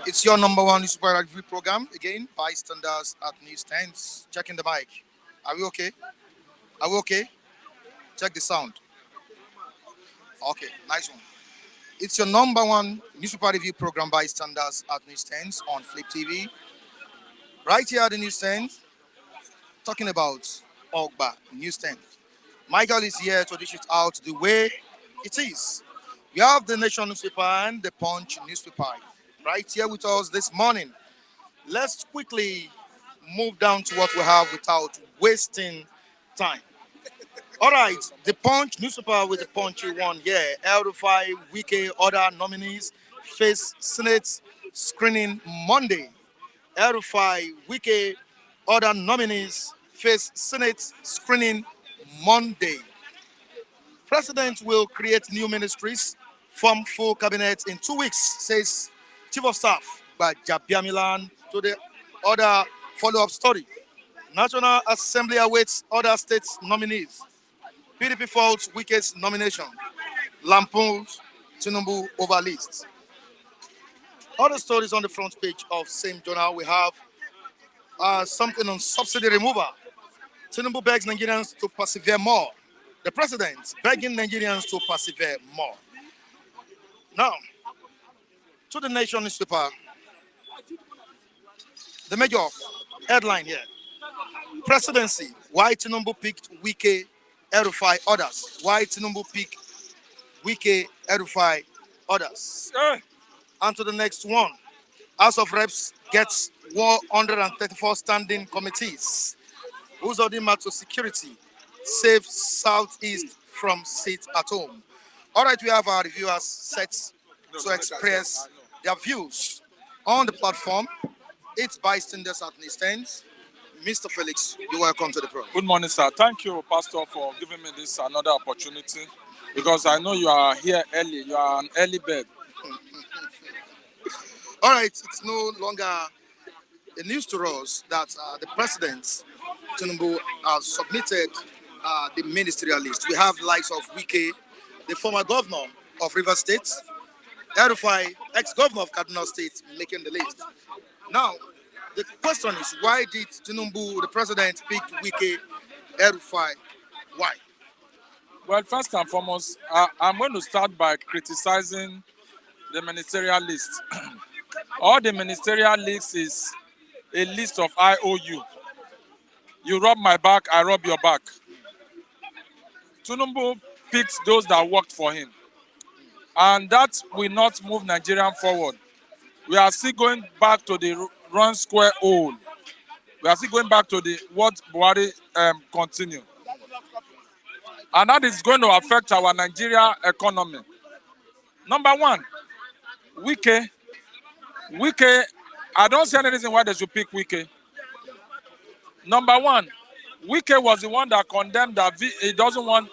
It's your number one newspaper review program again by standards at newsstands. Checking the mic. Are we okay? Are we okay? Check the sound. Okay, nice one. It's your number one newspaper review program by standards at newsstands on Flip TV. Right here at the newsstand, talking about Ogba newsstand. Michael is here to dish it out the way it is. We have the Nation newspaper and the Punch newspaper right here with us this morning. Let's quickly move down to what we have without wasting time. All right, the Punch newspaper with the punchy one here. El-Rufai, Wike, other nominees face Senate screening Monday. El-Rufai, Wike, other nominees face Senate screening Monday. President will create new ministries, form full cabinet in 2 weeks, says Chief of Staff by Jabiamilan to the other follow-up story. National Assembly awaits other states' nominees. PDP faults Wike's nomination. Lampoons Tinubu over list. Other stories on the front page of same journal. We have something on subsidy removal. Tinubu begs Nigerians to persevere more. The president begging Nigerians to persevere more. Now, to the Nation newspaper. The major headline here. Presidency, why Tinubu picked Wike, El-Rufai, others. Why Tinubu picked Wike, El-Rufai, others. And to the next one. House of Reps gets 134 standing committees. Uzodinma to security. Save Southeast from seat at home. All right, we have our reviewers set to express their views on the platform. It's bystanders at the stands. Mr. Felix, you're welcome to the program. Good morning, sir. Thank you, Pastor, for giving me this another opportunity because I know you are here early. You are an early bird. All right, it's no longer a news to us that the president, Tinubu, has submitted the ministerial list. We have the likes of Wike, the former governor of Rivers State, El-Rufai, ex-governor of Kaduna State, making the list. Now, the question is, why did Tinubu, the president, pick Wike, El-Rufai? Why? Well, first and foremost, I'm going to start by criticizing the ministerial list. All the ministerial list is a list of IOU. You rub my back, I rub your back. Tinubu picked those that worked for him. And that will not move Nigeria forward. We are still going back to the run square old. We are still going back to the what Buhari continue. And that is going to affect our Nigeria economy. Number one, Wike, I don't see any reason why they should pick Wike. Number one, Wike was the one that condemned that he doesn't want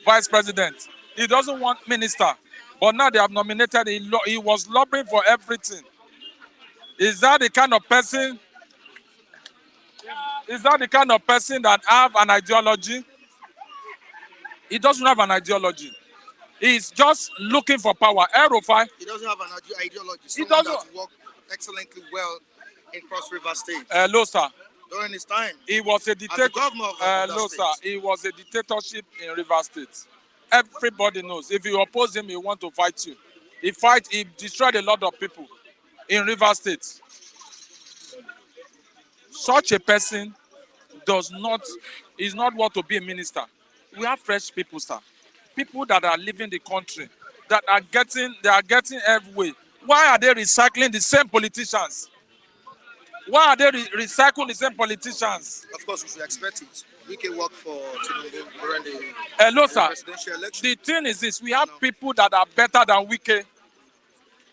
vice president. He doesn't want minister. But now they have nominated, he was lobbying for everything. Is that the kind of person? Is that the kind of person that have an ideology? He doesn't have an ideology. He's just looking for power. El-Rufai. He doesn't have an ideology. He doesn't work excellently well in Cross River State. Hello, sir. During his time, he was a dictator. Hello, sir. He was a dictatorship in River State. Everybody knows. If you oppose him, he want to fight you. He destroyed a lot of people in River State. Such a person is not want to be a minister. We have fresh people, sir. People that are leaving the country, they are getting everywhere. Why are they recycling the same politicians? Why are they recycling the same politicians? Of course, we should expect it. We can work for Tinubu during the sir. Presidential election. The thing is this, we have people that are better than Wike.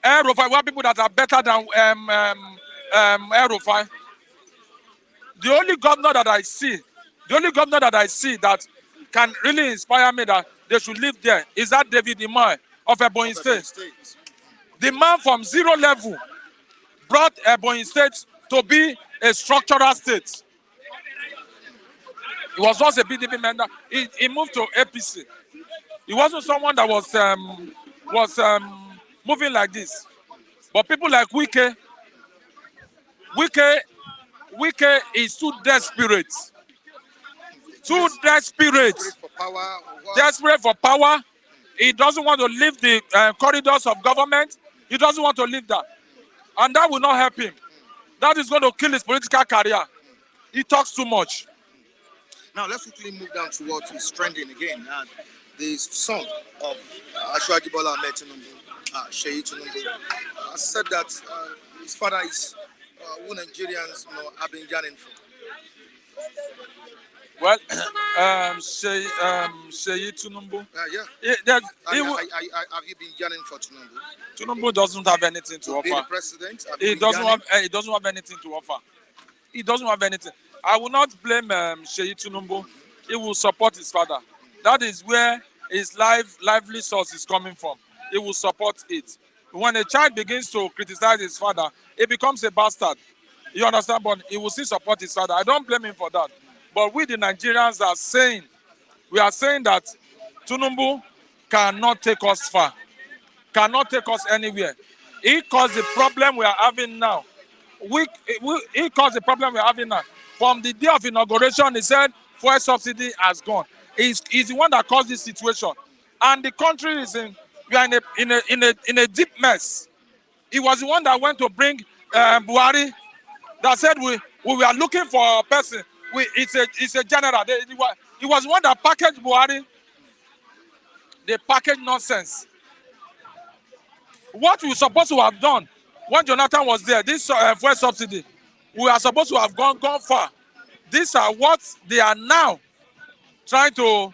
El-Rufai, we have people that are better than El-Rufai. The only governor that I see that can really inspire me that they should live there is that David Imai of Ebonyi State. The man from zero level brought Ebonyi State to be a structural state. He was once a PDP member. He moved to APC. He wasn't someone that was moving like this. But people like Wike, Wike is too desperate. Too desperate. Desperate for power or what? Desperate for power. He doesn't want to leave the corridors of government. He doesn't want to leave that. And that will not help him. That is going to kill his political career. He talks too much. Now let's quickly move down to what is trending again. The son of Ashwaji Bola Ahmed Tinubu, Seyi Tinubu, said that his father is who Nigerians have been yearning for. Well, Seyi Tinubu. Yeah. Have you been yearning for Tinubu? Tinubu doesn't have anything to offer. Be the president. He doesn't have anything to offer. He doesn't have anything. I will not blame Seyi Tinubu. He will support his father. That is where his lively source is coming from. He will support it. When a child begins to criticize his father, it becomes a bastard. You understand? But he will still support his father. I don't blame him for that. But we, the Nigerians, are saying that Tinubu cannot take us far, cannot take us anywhere. He caused the problem we are having now. He caused the problem we are having now. From the day of inauguration, he said fuel subsidy has gone. He's the one that caused this situation, and the country we are in a deep mess. He was the one that went to bring Buhari, that said we were looking for a person. It's a general. He was the one that packaged Buhari. They packaged nonsense. What we were supposed to have done when Jonathan was there, this fuel subsidy, we are supposed to have gone far. These are what they are now trying to,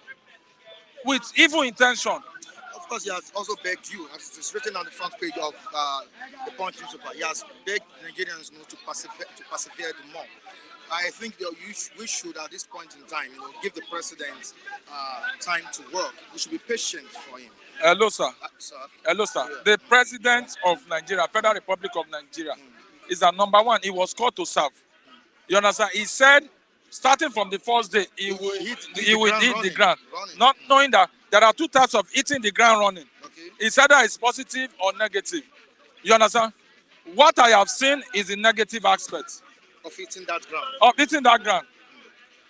with evil intention. Of course, he has also begged you, as it is written on the front page of the Punch newspaper, he has begged Nigerians to persevere the more. I think we should, at this point in time, give the president time to work. We should be patient for him. Hello, sir. Sir. Hello, sir. Yeah. The president of Nigeria, Federal Republic of Nigeria, is the number one. He was called to serve. You understand? He said, starting from the first day, he will hit the ground. Not knowing that there are two types of hitting the ground running. Okay. It's either it's positive or negative. You understand? What I have seen is the negative aspect. Of hitting that ground. Of hitting that ground.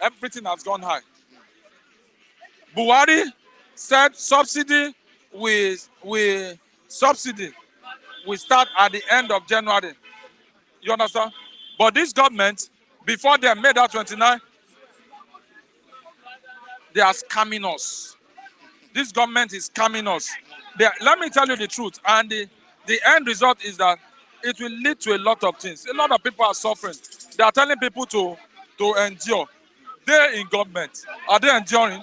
Everything has gone high. Buhari said subsidy will start at the end of January. You understand? But this government, before they made that 29, they are scamming us. This government is scamming us. Let me tell you the truth. And the end result is that it will lead to a lot of things. A lot of people are suffering. They are telling people to endure. They're in government. Are they enduring?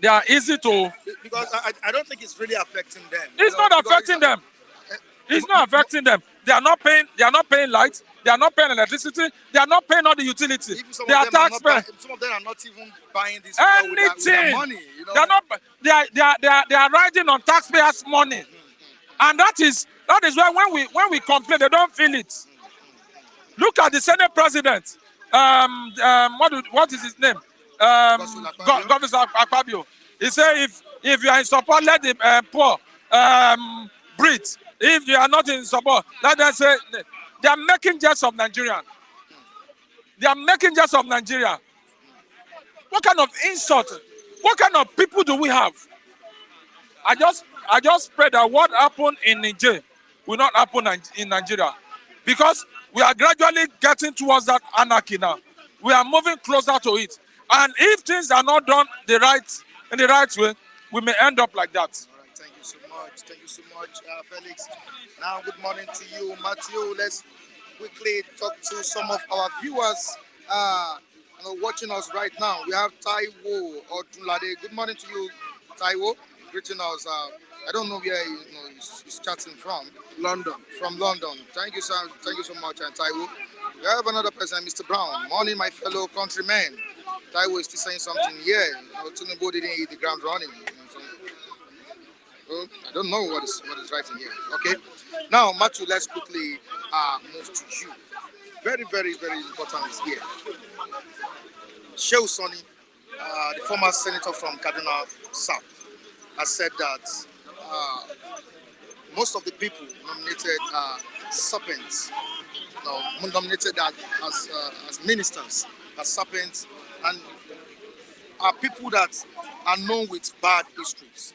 They are easy to... Because I don't think it's really affecting them. It's not affecting them. It's not affecting them. They are not paying light. They are not paying electricity. They are not paying all the utility. They are taxpayers. Some of them are not even buying this anything. With their money. They are not. They are riding on taxpayers' money, and that is why when we complain, they don't feel it. Look at the Senate president. What is his name? Governor Akpabio. He said, if you are in support, let the poor breathe. If you are not in support, let them say they are making jest of Nigeria. They are making jest of Nigeria. What kind of insult? What kind of people do we have? I just pray that what happened in Niger will not happen in Nigeria, because we are gradually getting towards that anarchy now. We are moving closer to it, and if things are not done in the right way, we may end up like that. All right, thank you so much. Thank you so much, Felix. Now, good morning to you, Matthew. Let's quickly talk to some of our viewers watching us right now. We have Taiwo Odunlade. Good morning to you, Taiwo. Greeting us. I don't know where he's chatting from. London. From London. Thank you, sir. Thank you so much, Taiwo. We have another person, Mr. Brown. Morning, my fellow countrymen. Taiwo is still saying something here. Tinubu didn't hit the ground running. I don't know what is writing here. Okay. Now, Matthew, let's quickly move to you. Very, very, very important is here. Shehu Sani, the former senator from Kaduna South. has said that uh, most of the people nominated are serpents, nominated as ministers, as serpents, and are people that are known with bad histories,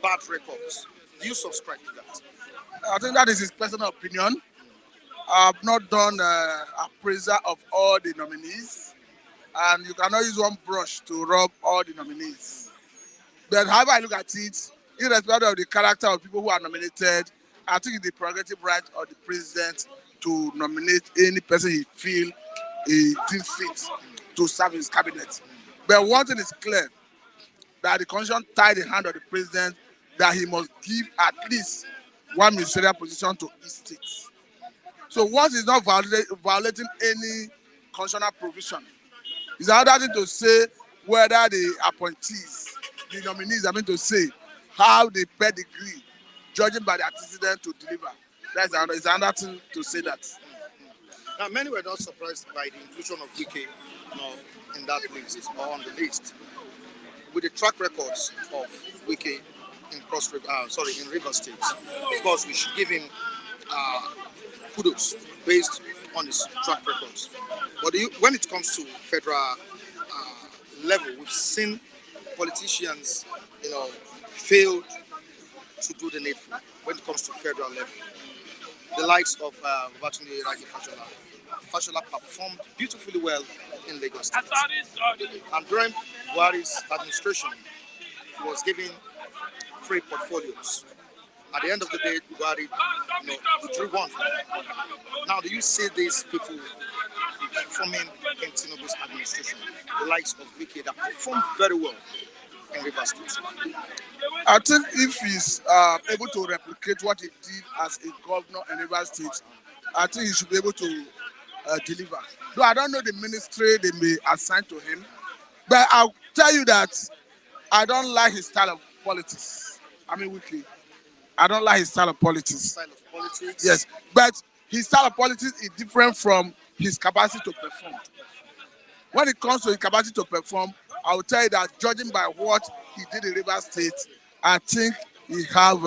bad records. Do you subscribe to that? I think that is his personal opinion. I've not done appraisal of all the nominees, and you cannot use one brush to rub all the nominees. But however I look at it, irrespective of the character of people who are nominated, I think it's the prerogative right of the president to nominate any person he feel he deems fit to serve his cabinet. But one thing is clear, that the constitution tied the hand of the president that he must give at least one ministerial position to each state. So once he's not violating any constitutional provision, it's another thing to say whether the appointees, the nominees, to say how they pedigree, judging by the antecedent to deliver. It's another thing to say that. Now, many were not surprised by the inclusion of Wike, in that list or on the list. With the track records of Wike in River State, of course, we should give him kudos based on his track records. But when it comes to federal level, we've seen politicians, fail to do the needful when it comes to federal level. The likes of Babatunde Raji Fashola. Fashola performed beautifully well in Lagos State. And during Buhari's administration, he was given 3 portfolios. At the end of the day, Buhari drew one. Now, do you see these people performing in Tinubu's administration? The likes of Wike that performed very well in River State. I think if he's able to replicate what he did as a governor in River State, I think he should be able to deliver. Though I don't know the ministry they may assign to him, but I'll tell you that I don't like his style of politics. Wike. I don't like his style of politics. Style of politics? Yes, but his style of politics is different from his capacity to perform. When it comes to his capacity to perform, I will tell you that judging by what he did in River State, I think he have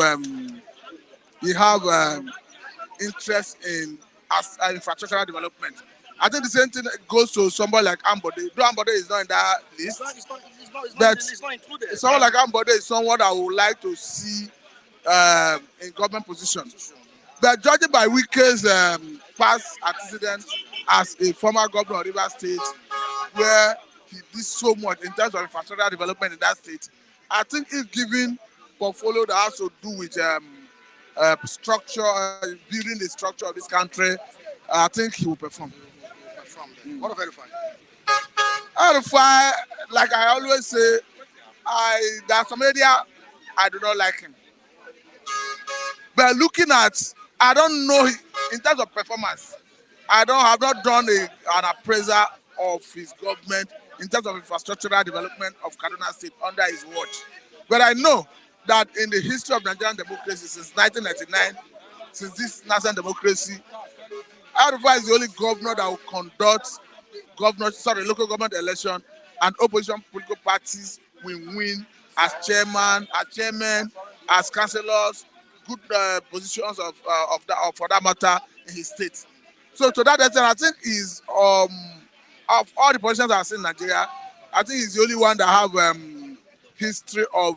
interest in infrastructural development. I think the same thing goes to somebody like Ambode. Though Ambode is not in that list, it's not included. Someone like Ambode is someone I would like to see in government position. But judging by Wike's past antecedent as a former governor of River State, where he did so much in terms of infrastructural development in that state, I think if given portfolio that has to do with structure, building the structure of this country, I think he will perform. What of Verify? Verify, like I always say, there's some area I do not like him. But looking at, I don't know in terms of performance. I have not done an appraisal of his government in terms of infrastructural development of Kaduna State under his watch. But I know that in the history of Nigerian democracy since 1999, since this national democracy, Arufa is the only governor that will conduct local government election, and opposition political parties will win as chairman, as chairman, as councillors, good positions for that matter in his state. So to that extent, I think he's of all the politicians I've seen in Nigeria, I think he's the only one that have history of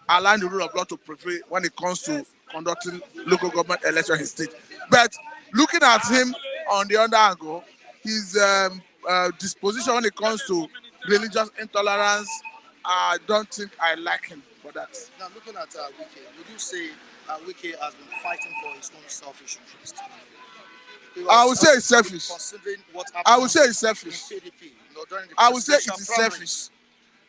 allowing the rule of law to prevail when it comes to conducting local government election in his state. But looking at him on the other angle, his disposition when it comes to religious intolerance, I don't think I like him for that. Now, looking at Wike, would you say Wike has been fighting for his own selfish interest? I would say it's selfish. Considering what happened I would say it's selfish. in PDP, during the I would say it presidential is primary. selfish.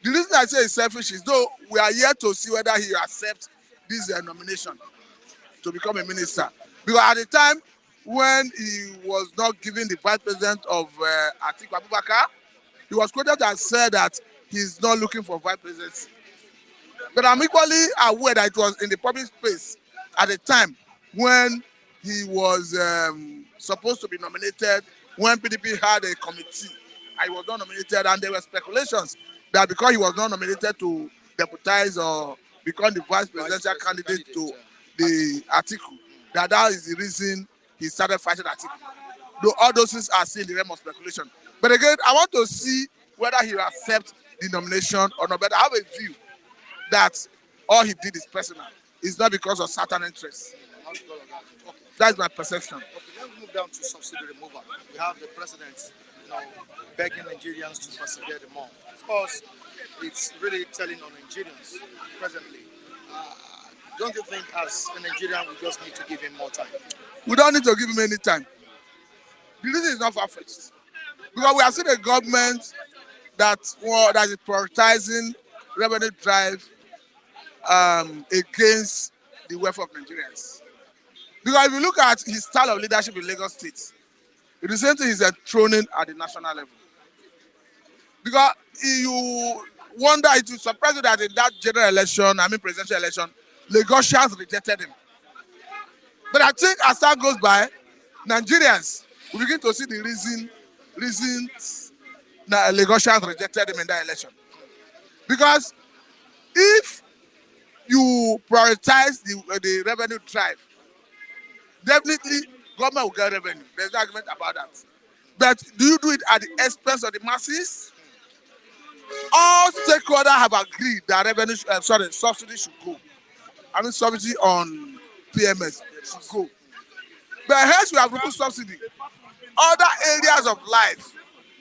The reason I say it's selfish is though we are yet to see whether he accepts this nomination to become a minister. Because at the time when he was not given the vice president of Atiku Abubakar, he was quoted and said that he's not looking for vice presidency. But I'm equally aware that it was in the public space at the time when he was supposed to be nominated, when PDP had a committee and he was not nominated, and there were speculations that because he was not nominated to deputize or become the vice presidential candidate to the Atiku. That is the reason he started fighting Atiku. Though all those things are still in the realm of speculation. But again, I want to see whether he will accept the nomination or not. But I have a view that all he did is personal. It's not because of certain interests. Okay. That's my perception. Okay, let's move down to subsidy removal. We have the president, begging Nigerians to persevere the more. Of course, it's really telling on Nigerians presently. Don't you think, as a Nigerian, we just need to give him more time? We don't need to give him any time. The reason is not far-fetched. Because we have seen a government that is prioritizing revenue drive against the welfare of Nigerians. Because if you look at his style of leadership in Lagos State, it is something he's enthroning at the national level. Because you wonder, it will surprise you that in that presidential election, Lagosians rejected him. But I think as time goes by, Nigerians will begin to see the reasons that Lagosians rejected him in that election. Because if you prioritize the revenue drive, definitely government will get revenue. There's no argument about that. But do you do it at the expense of the masses? All stakeholders have agreed that subsidy should go. Subsidy on PMS should go. But hence we have removed subsidy. Other areas of life,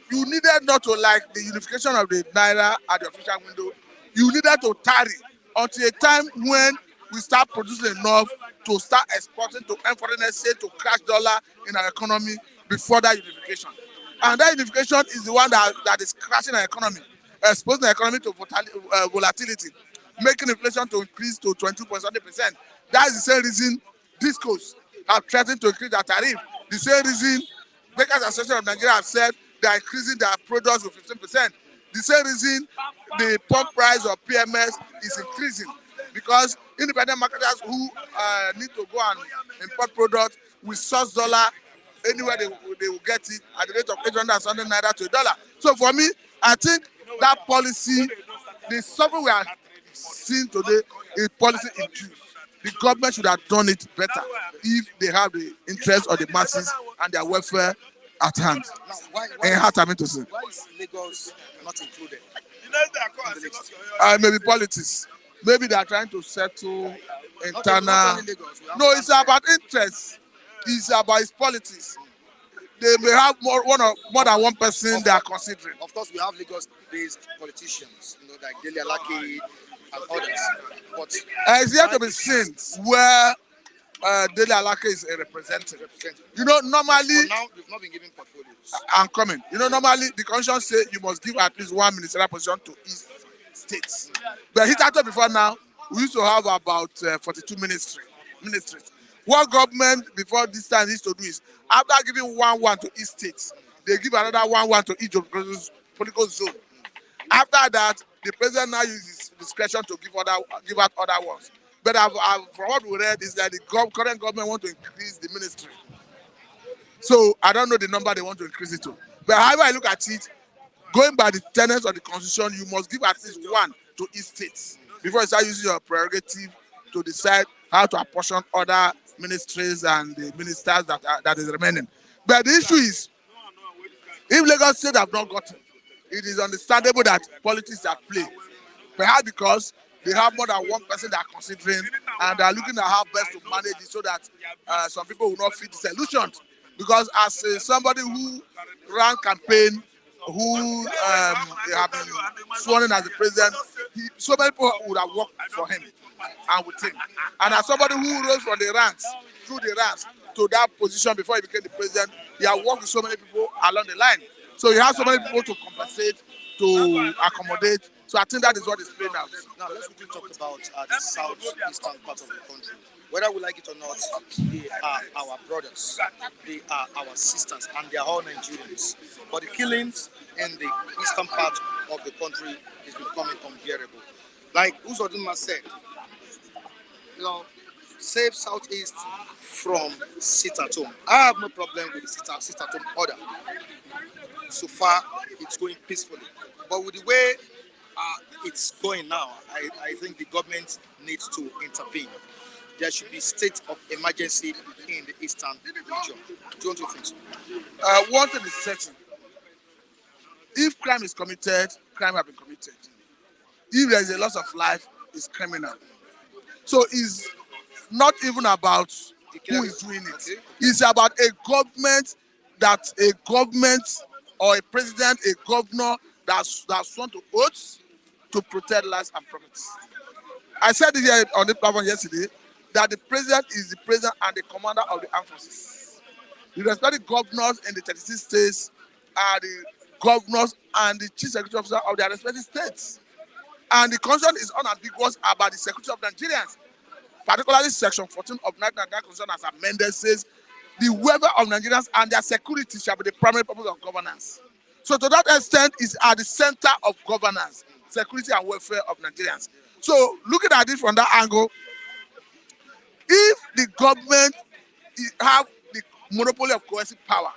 you needed not to, like the unification of the Naira at the official window, you needed to tarry until a time when we start producing enough to start exporting to foreign exchange to crash dollar in our economy before that unification. And that unification is the one that is crashing our economy, exposing the economy to volatility, making inflation to increase to 22.7%. That is the same reason discos have threatened to increase their tariff. The same reason Bakers Association of Nigeria have said they are increasing their products with 15%. The same reason the pump price of PMS is increasing, because independent marketers who need to go and import products with source dollar anywhere they will get it at the rate of 800 something naira to $1. So for me, I think that policy, the something we are seeing today, is policy induced. The government should have done it better if they have the interest of the masses and their welfare at hand. Now, why is Lagos not included in the list? Maybe politics. Maybe they are trying to settle internal. Not only Lagos, No, it's about interest. It's about its politics. They may have more than one person they are considering. Of course, we have Lagos-based politicians, like Dele Alake and others. But it's yet to be seen where Dele Alake is a representative. Normally, for now, we've not been given portfolios. I'm coming. Normally the constitution say you must give at least one ministerial position to each states. But hitherto before now, we used to have about 42 ministries. What government before this time used to do is, after giving one to each state, they give another one to each political zone. After that, the president now uses discretion to give out other ones. But from what we read is that the current government want to increase the ministry. So I don't know the number they want to increase it to. But however I look at it, going by the tenets of the constitution, you must give at least one to each state before you start using your prerogative to decide how to apportion other ministries and the ministers that is remaining. But the issue is, if Lagos State have not gotten, it is understandable that politics are at play. Perhaps because they have more than one person they are considering and they are looking at how best to manage it so that some people will not feel disillusioned. Because as somebody who ran campaign, who have been sworn in as the president, so many people would have worked for him and with him. And as somebody who rose from the ranks, through the ranks, to that position before he became the president, he has worked with so many people along the line. So he has so many people to compensate, to accommodate. So I think that is what is playing out. Now let's quickly talk about the southeastern part of the country. Whether we like it or not, they are our brothers, they are our sisters, and they are all Nigerians. But the killings in the eastern part of the country is becoming unbearable. Like Uzodinma said, save Southeast from sit-at-home. I have no problem with the sit-at-home order. So far, it's going peacefully. But with the way it's going now, I think the government needs to intervene. There should be state of emergency in the eastern region. Don't you think so? One thing is certain. If crime is committed, crime has been committed. If there is a loss of life, it's criminal. So it's not even about who is doing it. Okay. It's about a government or a president, a governor that's sworn to oaths to protect lives and properties. I said it here on the platform yesterday that the president is the president and the commander of the armed forces. The respective governors in the 36 states are the governors and the chief security officer of their respective states. And the constitution is unambiguous about the security of Nigerians. Particularly Section 14 of 1999 Constitution as amended says the welfare of Nigerians and their security shall be the primary purpose of governance. So to that extent, it's at the center of governance, security and welfare of Nigerians. So looking at it from that angle, if the government have the monopoly of coercive power,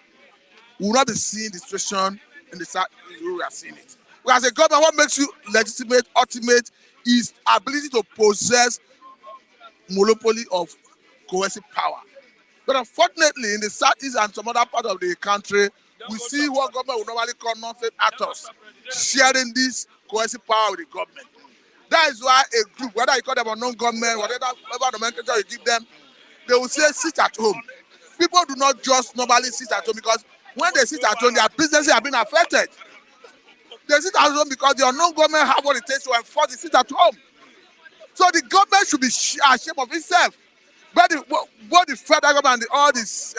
we will not be seeing the situation in the South we are seeing it. Because a government, what makes you legitimate, ultimate, is ability to possess monopoly of coercive power. But unfortunately, in the southeast and some other part of the country, we see what government would normally call non-state actors sharing this coercive power with the government. That is why a group, whether you call them a non-government, whatever nomenclature you give them, they will say sit at home. People do not just normally sit at home because when they sit at home, their businesses have been affected. They sit at home because the unknown government have what it takes to enforce the sit at home. So the government should be ashamed of itself. But both the federal government and all these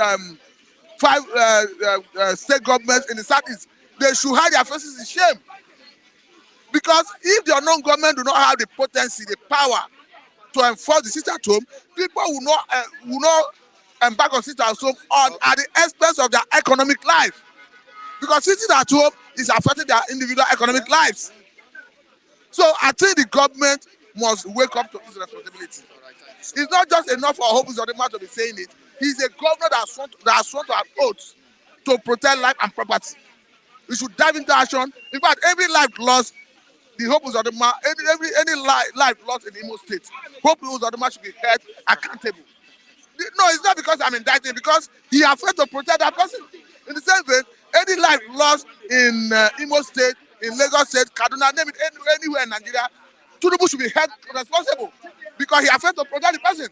five state governments in the southeast, they should hide their faces in shame. Because if the unknown government do not have the potency, the power to enforce the sit at home, people will not embark on sit at home at the expense of their economic life. Because sitting at home is affecting their individual economic lives. So I think the government must wake up to its responsibility. It's not just enough for Hopus or the man to be saying it. He's a governor that has sworn to have oaths to protect life and property. We should dive into action. In fact, every life lost, the Hopus or the man, any life lost in the Imo State, Hopus or the man should be held accountable. No, it's not because I'm indicting, because he has failed to protect that person. In the same way, any life lost in Imo State, in Lagos State, Kaduna, name it, anywhere in Nigeria, Tinubu should be held responsible because he has failed to protect the person.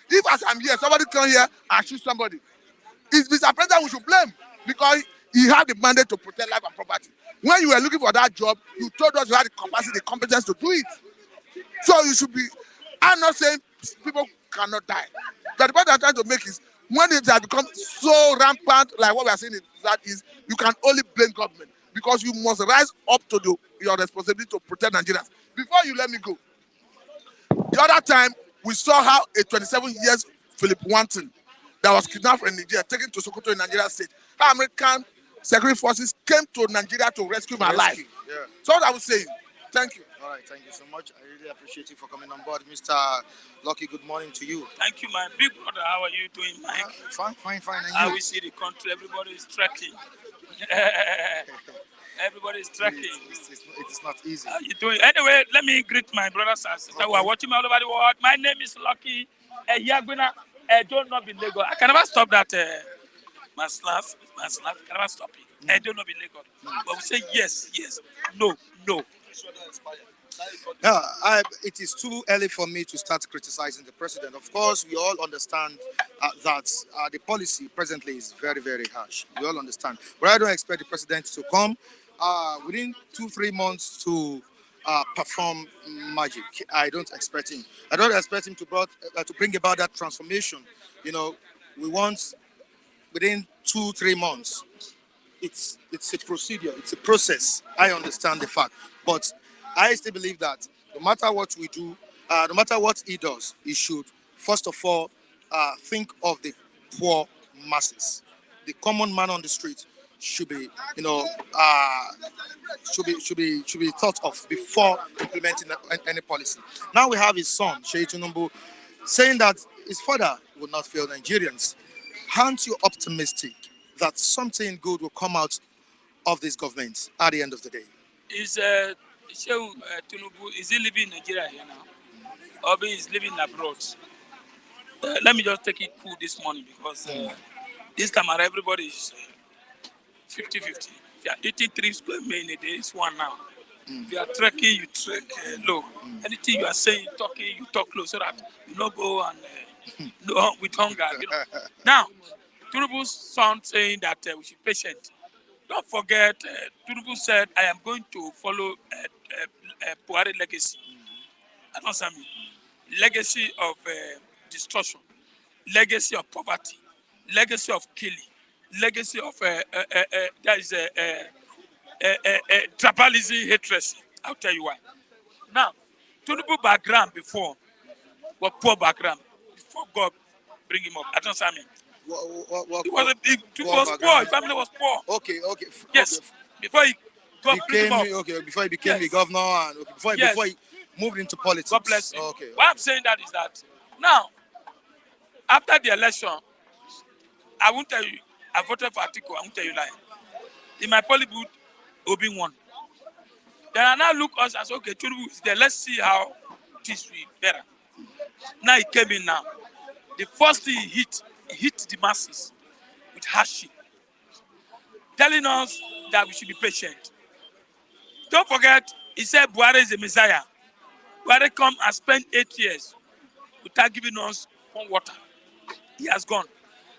If as I'm here, somebody come here and shoot somebody, it's Mr. President we should blame because he had the mandate to protect life and property. When you were looking for that job, you told us you had the capacity, the competence to do it. So you should be, I'm not saying people cannot die. But the point I'm trying to make is when it has become so rampant, like what we are saying, that is, you can only blame government because you must rise up to your responsibility to protect Nigerians. Before you let me go, the other time we saw how a 27 years Philip Wanton that was kidnapped from Nigeria, taken to Sokoto in Nigeria State, how American security forces came to Nigeria to rescue my life. Yeah. So what I was saying, thank you. All right, thank you so much. I really appreciate you for coming on board. Mr. Lucky, good morning to you. Thank you, my big brother. How are you doing, Mike? Fine. And How you? we see the country, everybody is trekking. Everybody is trekking. It is not easy. How you doing? Anyway, let me greet my brothers and sisters who are watching me all over the world. My name is Lucky Yagbina. I don't know in Lagos. I can never stop that. My slav. Can never stop it. I don't know in Lagos. But we say yes, no. Yeah, it is too early for me to start criticizing the president. Of course, we all understand that the policy presently is very, very harsh. We all understand. But I don't expect the president to come within 2-3 months to perform magic. I don't expect him. I don't expect him to bring about that transformation. You know, we want within 2-3 months. It's a procedure. It's a process. I understand the fact. But I still believe that no matter what we do, no matter what he does, he should first of all think of the poor masses. The common man on the street should be, should be thought of before implementing any policy. Now we have his son, Seyi Tinubu, saying that his father will not fail Nigerians. Aren't you optimistic that something good will come out of this government at the end of the day? Is Seyi Tinubu, is he living in Nigeria here now? Obi is living abroad. Let me just take it cool this morning because this time around everybody is 50-50. If you are eating 3 square meal in a day, it's one now. If you are trekking, you trek low. Anything you are saying, talking, you talk low so that you don't go and no, with hunger. You know. Now, Tinubu's son saying that we should be patient. Don't forget, Tinubu said, I am going to follow Buhari legacy. Understand me? Legacy of destruction, legacy of poverty, legacy of killing, legacy of there is tribalism, hatred. I'll tell you why. Now, Tinubu background before was poor background before God bring him up. Understand me? It was a big. It was poor. His family was poor. Okay. Yes. Okay. Before he God bring him up. Before he became the governor and before he moved into politics. God bless him. Okay. Why I'm saying that is that now, after the election, I won't tell you, I voted for Atiku, I won't tell you lie. In my poly booth, Obi won. Then I now look us and say, okay, Tinubu is there. Let's see how this will be better. Now he came in now. The first thing he hit the masses with hardship, telling us that we should be patient. Don't forget, he said Buhari is the Messiah. Buhari come and spend 8 years without giving us one water. He has gone.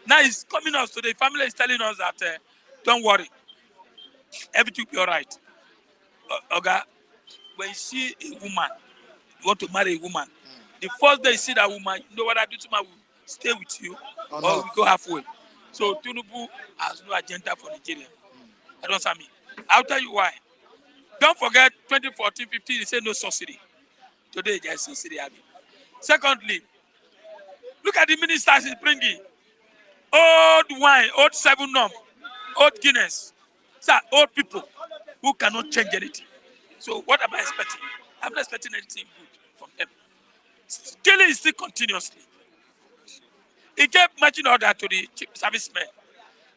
Now he's coming us today. Family is telling us that don't worry, everything will be all right. Oga, when you see a woman, you want to marry a woman, the first day you see that woman, you know what I do to my woman? Stay with you or we go halfway. So Tinubu has no agenda for Nigeria. I don't understand me. I'll tell you why. Don't forget 2014-15, they said no subsidy. Today there's subsidy. Secondly, look at the ministers he's bringing. Old wine, old 7-Up, old Guinness. Sir, old people who cannot change anything. So what am I expecting? I'm not expecting anything good from them. Stealing is still continuously. He gave marching order to the servicemen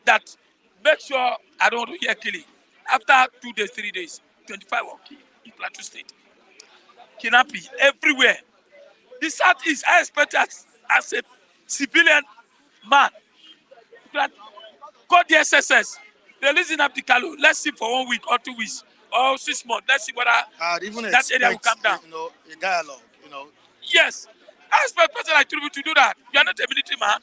that make sure I don't want to hear killing. After 2 days, 3 days, 25 were killed in Plateau State. Kidnapping everywhere. The Southeast, I expect as a civilian man, call the SSS. They listen up the Kalu. Let's see for 1 week or 2 weeks or 6 months. Let's see whether that area will come down. A dialogue, Yes. I expect a person like Tinubu to do that. You are not a military man.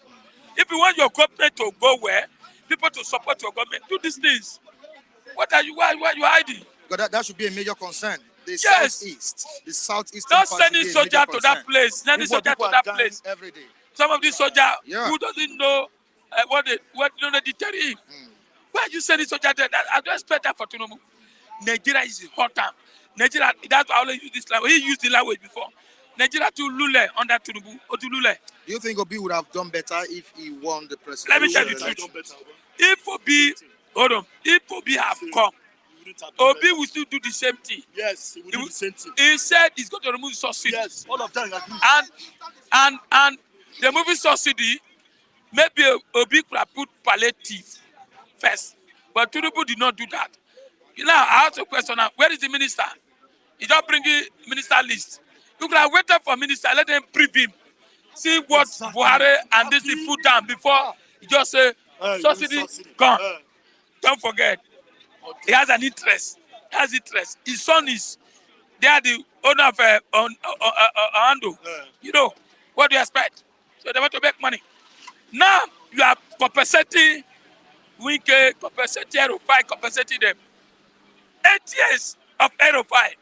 If you want your government to go where, people to support your government, do these things. Why are you hiding? Because that should be a major concern. The Southeast. Don't send any soldier to that place. Send any soldier to that place. Every day. Some of these soldiers who doesn't know what they deter him. Why are you sending soldier there? I don't expect that for Tinubu. Nigeria is a hot time. Nigeria, that's why I always use this language. He used the language before. Nigeria to Lule under Tinubu or to Lule. Do you think Obi would have done better if he won the presidency? Let me tell you the truth. If Obi have come, Obi will still do the same thing. Yes, he will do the same thing. He said he's going to remove subsidy. Yes, all of them agree. And the moving subsidy, maybe Obi could have put palliative first, but Tinubu did not do that. Now I ask a question now: where is the minister? He just bring the minister list. You could have waited for minister, let them brief him, see what Buhari and this he put down before he just say subsidy gone. Don't forget, he has an interest. He has interest. His son is, they are the owner of Ando. You know, what do you expect? So they want to make money. Now you are compensating Wike, compensating Aerofy, compensating them. 8 years of Aerofy.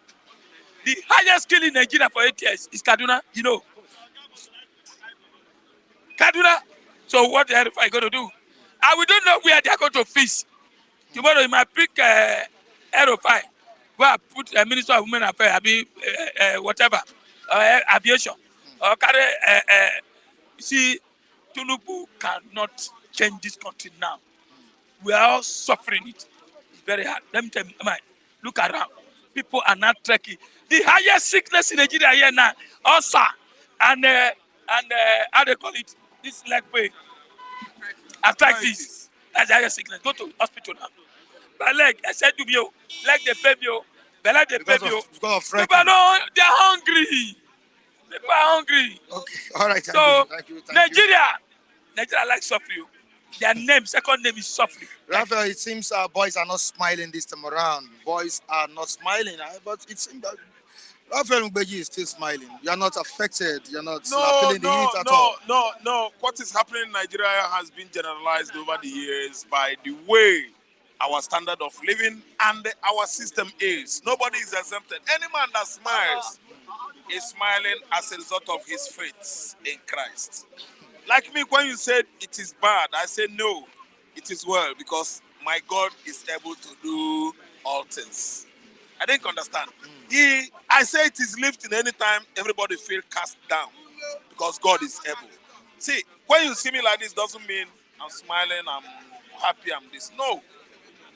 The highest skill in Nigeria for 8 years is Kaduna, you know. Kaduna. So what the Aerofy going to do? And we don't know where they are going to fish. Tomorrow, you might pick Aerofy, go and put a Minister of Women Affairs, whatever, aviation, or carry. See, Tinubu cannot change this country now. We are all suffering it. It's very hard. Let me tell you, look around. People are not trekking. The highest sickness in Nigeria here now, ulcer, and how they call it, this leg pain, arthritis. That's the highest sickness. Go to hospital now. My leg, I said to you, leg they pay you, the leg they pay you. Because of People know they're hungry. People are hungry. Okay, all right. So Thank you. Nigeria likes suffering. Their name, second name is suffering. Raphael, it seems our boys are not smiling this time around. Boys are not smiling, but it seems that Raphael Mbeji is still smiling. You're not affected. You're not feeling the heat at all. No. What is happening in Nigeria has been generalized over the years by the way our standard of living and our system is. Nobody is exempted. Any man that smiles is smiling as a result of his faith in Christ. Like me, when you said it is bad, I say no, it is well, because my God is able to do all things. I didn't understand. I say it is lifting anytime everybody feel cast down, because God is able. See, when you see me like this, doesn't mean I'm smiling, I'm happy, I'm this. No,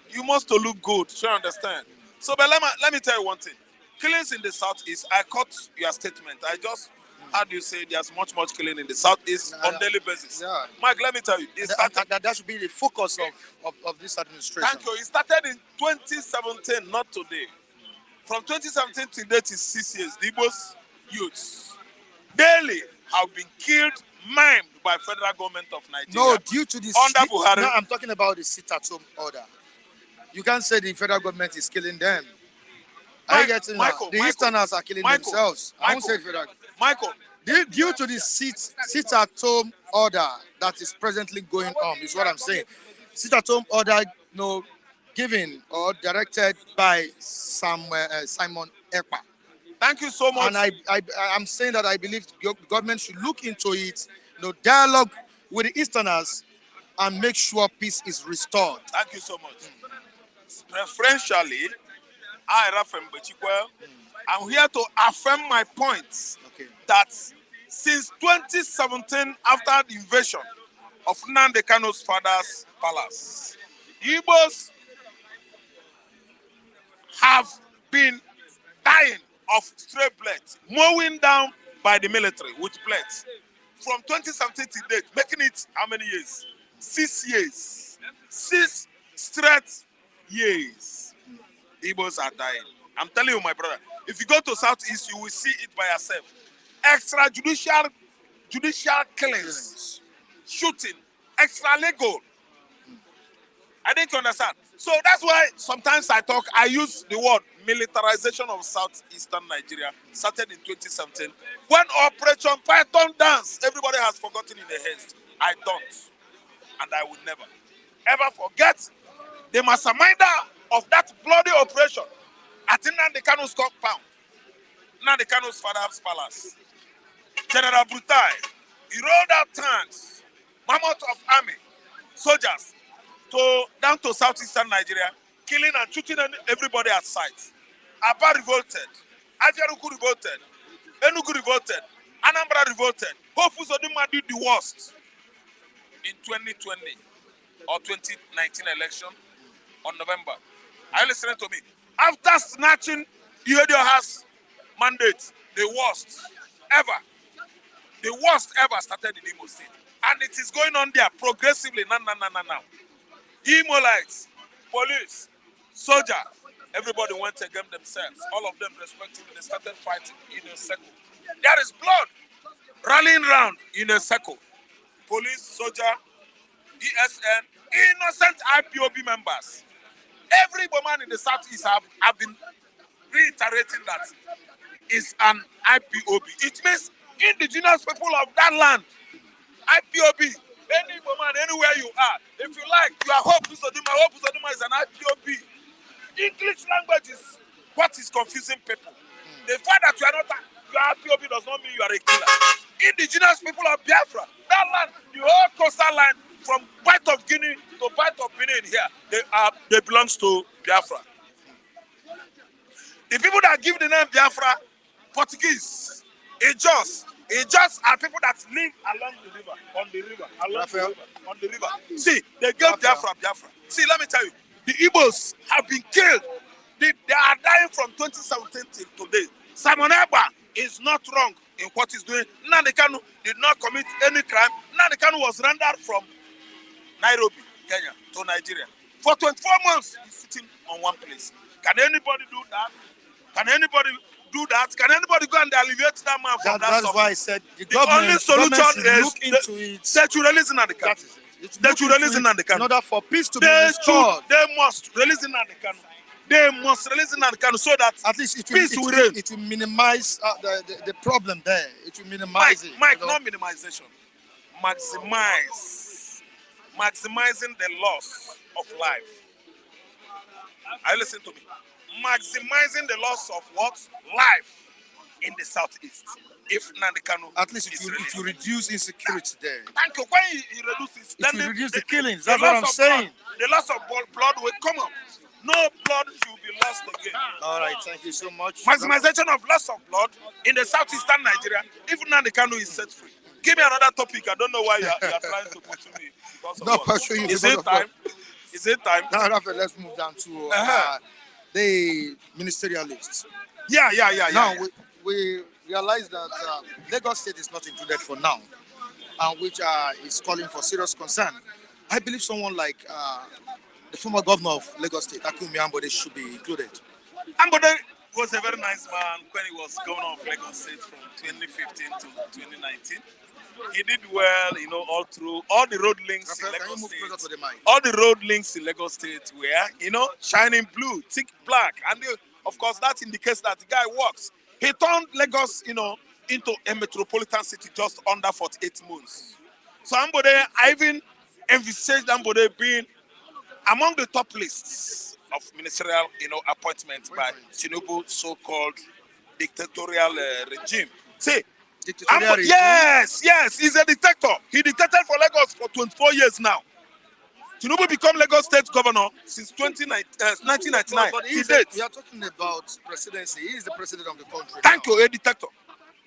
you must to look good. Sure, understand. So, but let me tell you one thing. Killings in the southeast, I caught your statement. I just heard you say there's much killing in the southeast on daily basis. Yeah. Mike, let me tell you, That should be the focus of this administration. thank you. It started in 2017, not today. From 2017 to date is 6 years. The Igbos youths daily have been killed, maimed by federal government of Nigeria. No, due to this. Under Buhari. No, I'm talking about the sit-at-home order. You can't say the federal government is killing them. Are you getting that? The Easterners are killing themselves. I won't say federal. Michael, Due to the sit-at-home order that is presently going on, is what I'm saying. Sit-at-home order, given or directed by Simon Ekpa. thank you so much. And I'm saying that I believe the government should look into it, dialogue with the Easterners, and make sure peace is restored. Thank you so much. Preferentially, I, Raphael Mbeji, I'm here to affirm my points that since 2017, after the invasion of Nnamdi Kanu's father's palace, Igbos have been dying of stray bullets, mowing down by the military with bullets. From 2017 to date, making it how many years? 6 years. 6 straight years. Igbos are dying. I'm telling you, my brother, if you go to Southeast, you will see it by yourself. Extrajudicial killings, shooting, extra legal. I didn't understand. So that's why sometimes I use the word militarization of southeastern Nigeria started in 2017. When Operation Python dance, everybody has forgotten in the haste. I don't. And I will never, ever forget the masterminder of that bloody operation at Nnamdi Kanu's compound, Nnamdi Kanu's father's palace. General Brutai, he rolled out tanks, mammoth of army, soldiers, down to southeastern Nigeria, killing and shooting everybody at sight. Aba revolted, Ajaruku revolted, Enugu revolted, Anambra revolted. Hope Uzodinma did the worst in 2020 or 2019 election on November. Are you listening to me? After snatching Ihedioha's mandate, the worst ever started in Imo State. And it is going on there progressively now. Imolites, police, soldier, everybody went against themselves. All of them respectively, they started fighting in a circle. There is blood rallying round in a circle. Police, soldier, ESN, innocent IPOB members. Every woman in the southeast have been reiterating that it's an IPOB. It means indigenous people of that land. IPOB. Any woman, anywhere you are, if you like, you are Hope Uzodinma. Hope Uzodinma is an IPOB. English language is what is confusing people. The fact that you are IPOB does not mean you are a killer. Indigenous people of Biafra, that land, the whole coastal line from Bight of Guinea to Bight of Benin here, they belongs to Biafra. The people that give the name Biafra, Portuguese, Ijos are people that live along the river, on the river. See, they gave Biafra. See, let me tell you, the Igbos have been killed. They are dying from 2017 till today. Simon Ekpa is not wrong in what he's doing. Nnamdi Kanu did not commit any crime. Nnamdi Kanu was rendered from Nairobi, Kenya, to Nigeria. For 24 months, he's sitting on one place. Can anybody do that? Can anybody do that? Can anybody go and alleviate that man from that That is suffering? why I said the The only solution should is look into it. they should release Nnamdi That Kanu. is it. They should release Nnamdi in Kanu. order for peace to be They restored. must release Nnamdi Kanu. They must release Nnamdi Kanu so that At least peace will reign. it will minimize the problem there. It will minimize it. Mike, you know. not minimization. Maximizing the loss of life. Are you listening to me? Maximizing the loss of what? Life in the southeast. If Nnamdi Kanu At least is it released. will reduce insecurity there. Thank you. When he reduces, It will reduce the killings. the That's what loss I'm of saying. blood, the loss of blood will come up. No blood should be lost again. All right, thank you so much. Maximization of loss of blood in the southeastern Nigeria, if Nnamdi Kanu is set free. Give me another topic. I don't know why you are trying to pursue me. Because of Not what? pursuing you Is because it of time? Is it time? Now, Raphael, let's move down to the ministerial list. Yeah. Now, we realize that Lagos State is not included for now, and which is calling for serious concern. I believe someone like the former governor of Lagos State, Akinwumi Ambode, should be included. Ambode was a very nice man when he was governor of Lagos State from 2015 to 2019. He did well, all through all the road links in Raphael, can you Lagos move closer to State. the mic? All the road links in Lagos State were, shining blue, thick black. And of course, that indicates that the guy works. He turned Lagos, into a metropolitan city just under 48 months. So Ambode, I even envisaged Ambode being among the top lists of ministerial, appointments by Tinubu so-called dictatorial regime. See, Dictatorial regime? yes, he's a dictator. He dictated for Lagos for 24 years now. Tinubu became Lagos State governor since 1999. But we are talking about presidency. He is the president of the country. Thank now. you, a dictator.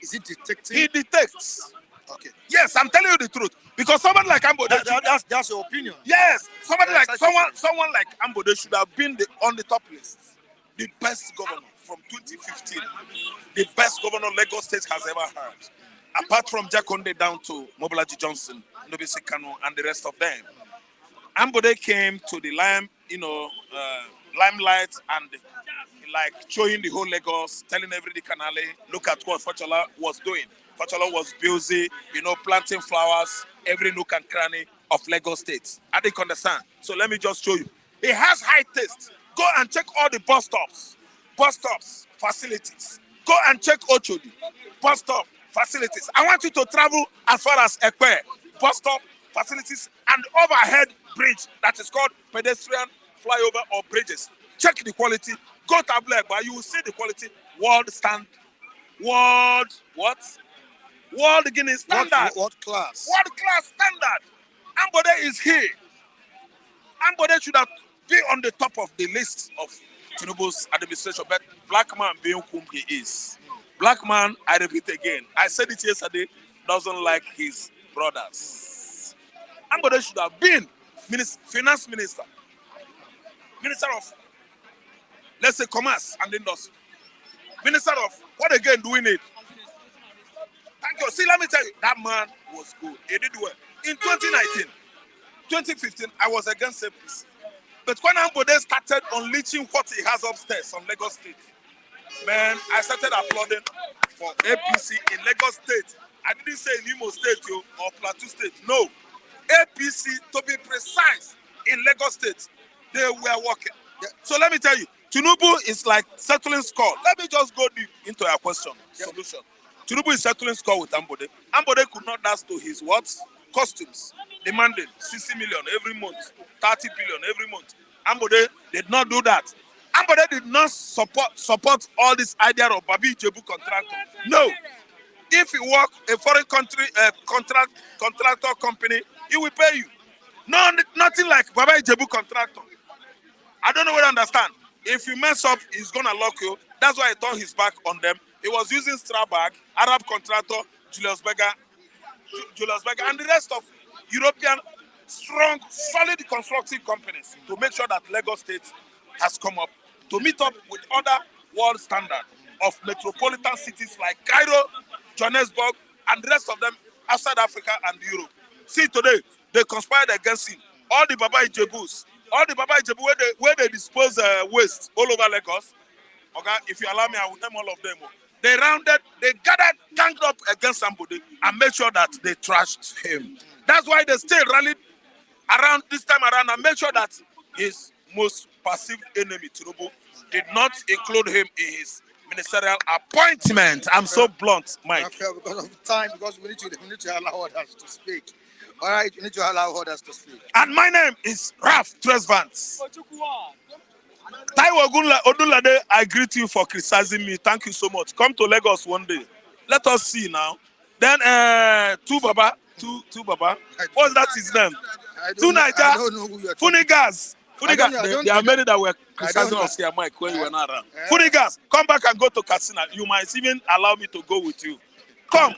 Is it detecting? He dictates. Okay. Yes, I'm telling you the truth. Because someone like Ambode, That's your opinion. yes, someone like That's actually someone like Ambode should have been on the top list. The best governor from 2015. The best governor Lagos State has ever had. Apart from Jakonde down to Mobolaji Johnson, Nobisi Kanu, and the rest of them. Ambode came to the limelight and showing the whole Lagos, telling everybody canale, look at what Fachola was doing. Fachola was busy, planting flowers, every nook and cranny of Lagos State. I didn't understand. So let me just show you. He has high taste. Go and check all the bus stops, facilities. Go and check Ochodi, bus stop, facilities. I want you to travel as far as Ekpe, bus stop, facilities, and overhead bridge that is called pedestrian flyover or bridges. Check the quality. Go to Abulegba, you will see the quality. World Guinness standard. What class? World class standard. Ambode is here. Ambode should have been on the top of the list of Tinubu's administration, but black man being whom he is. Black man, I repeat again, I said it yesterday, doesn't like his brothers. Ambode should have been finance minister, minister of, let's say, commerce and industry, minister of, what again do we need? Thank you. See, let me tell you, that man was good. He did well. In 2019, 2015, I was against APC. But when Ambode started unleashing what he has upstairs on Lagos State, man, I started applauding for APC in Lagos State. I didn't say in Imo State or Plateau State. No. APC, to be precise, in Lagos State, they were working. So let me tell you, Tinubu is like settling score. Let me just go deep into your question. Solution. Tinubu is settling score with Ambode. Ambode could not dance to his what? Costumes. Demanding 60 million every month, 30 billion every month. Ambode did not do that. Ambode did not support all this idea of Babi Jebu contractor. No. If you work a foreign country contractor company, he will pay you. No, nothing like Babi Jebu contractor. I don't know whether you understand. If you mess up, he's gonna lock you. That's why he turned his back on them. He was using Strabag, Arab contractor, Julius Berger, and the rest of European strong, solid constructive companies to make sure that Lagos State has come up to meet up with other world standards of metropolitan cities like Cairo, Johannesburg, and the rest of them outside Africa and Europe. See, today, they conspired against him. All the Baba Ijebus, where they dispose waste all over Lagos, Okay, if you allow me, I will name all of them. They gathered, ganged up against somebody and made sure that they trashed him. That's why they still rallied around this time around and made sure that his most perceived enemy, Tinubu, did not include him in his ministerial appointment. I'm so blunt, Mike. Raphael, because of time, because we need to allow others to speak. All right, we need to allow others to speak. And my name is Ralph Tresvant. Taiwo Odunlade, I greet you for criticizing me. Thank you so much. Come to Lagos one day. Let us see now. Then Two Baba. What's that his name? Two Naija. Funigas. They are many that were criticizing us here, Mike, when you were not around. Funigas, come back and go to Katsina. You might even allow me to go with you. Come.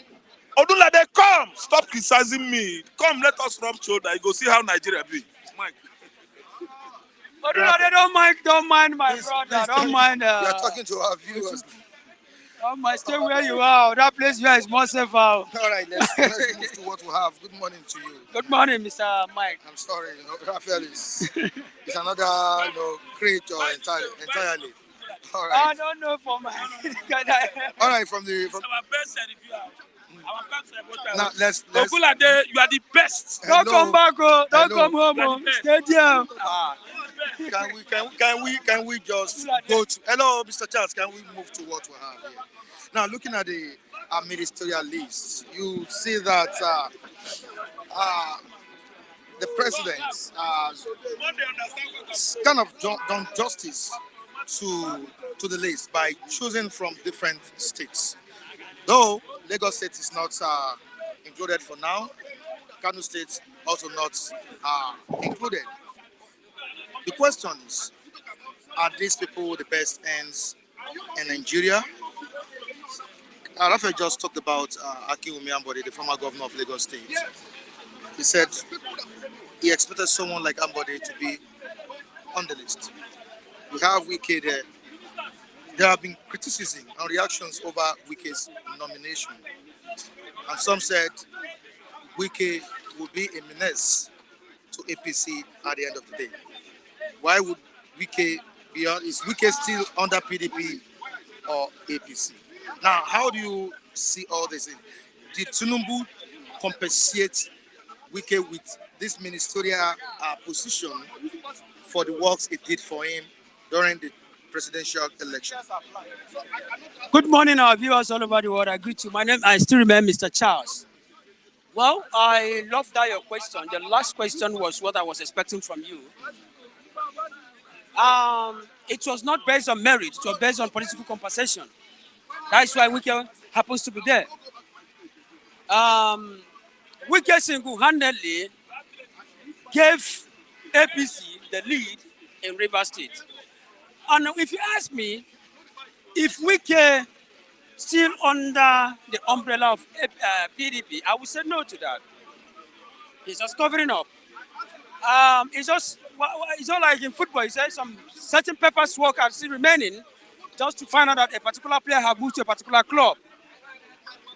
Odunlade, come. Stop criticizing me. Come, let us rub shoulder. You go see how Nigeria be. Mike. Odunlade, don't mind my brother. Don't mind. We are talking to our viewers. Don't mind. Stay where you are. That place here is more safer. All right, let's move to what we have. Good morning to you. Good morning, Mr. Mike. I'm sorry, Raphael is another creature entirely. All right. I don't know for my. All right, from Our best reviewer. Our best reporter. now let's Odunlade, you are the best. Don't come back, oh. Don't Hello. come home, oh. Stay there. Can we just go to hello, Mr. Charles? Can we move to what we have here? Now, looking at the ministerial list, you see that the president has kind of done justice to the list by choosing from different states. Though Lagos State is not included for now, Kano State also not included. The question is, are these people the best ends in Nigeria? Raphael just talked about Akinwumi Ambode, the former governor of Lagos State. He said he expected someone like Ambode to be on the list. We have Wike there. There have been criticism and reactions over Wike's nomination. And some said Wike will be a menace to APC at the end of the day. Why would Wike be on? Is Wike still under PDP or APC? Now, how do you see all this? Did Tinubu compensate Wike with this ministerial position for the works it did for him during the presidential election? Good morning, our viewers all over the world. I greet you. I still remember Mr. Charles. Well, I love that your question. The last question was what I was expecting from you. It was not based on merit. It was based on political compensation. That's why Wike happens to be there. Wike single-handedly gave APC the lead in Rivers State. And if you ask me, if Wike still under the umbrella of PDP, I would say no to that. He's just covering up. It's not like in football. He says some certain paperwork are still remaining just to find out that a particular player has moved to a particular club.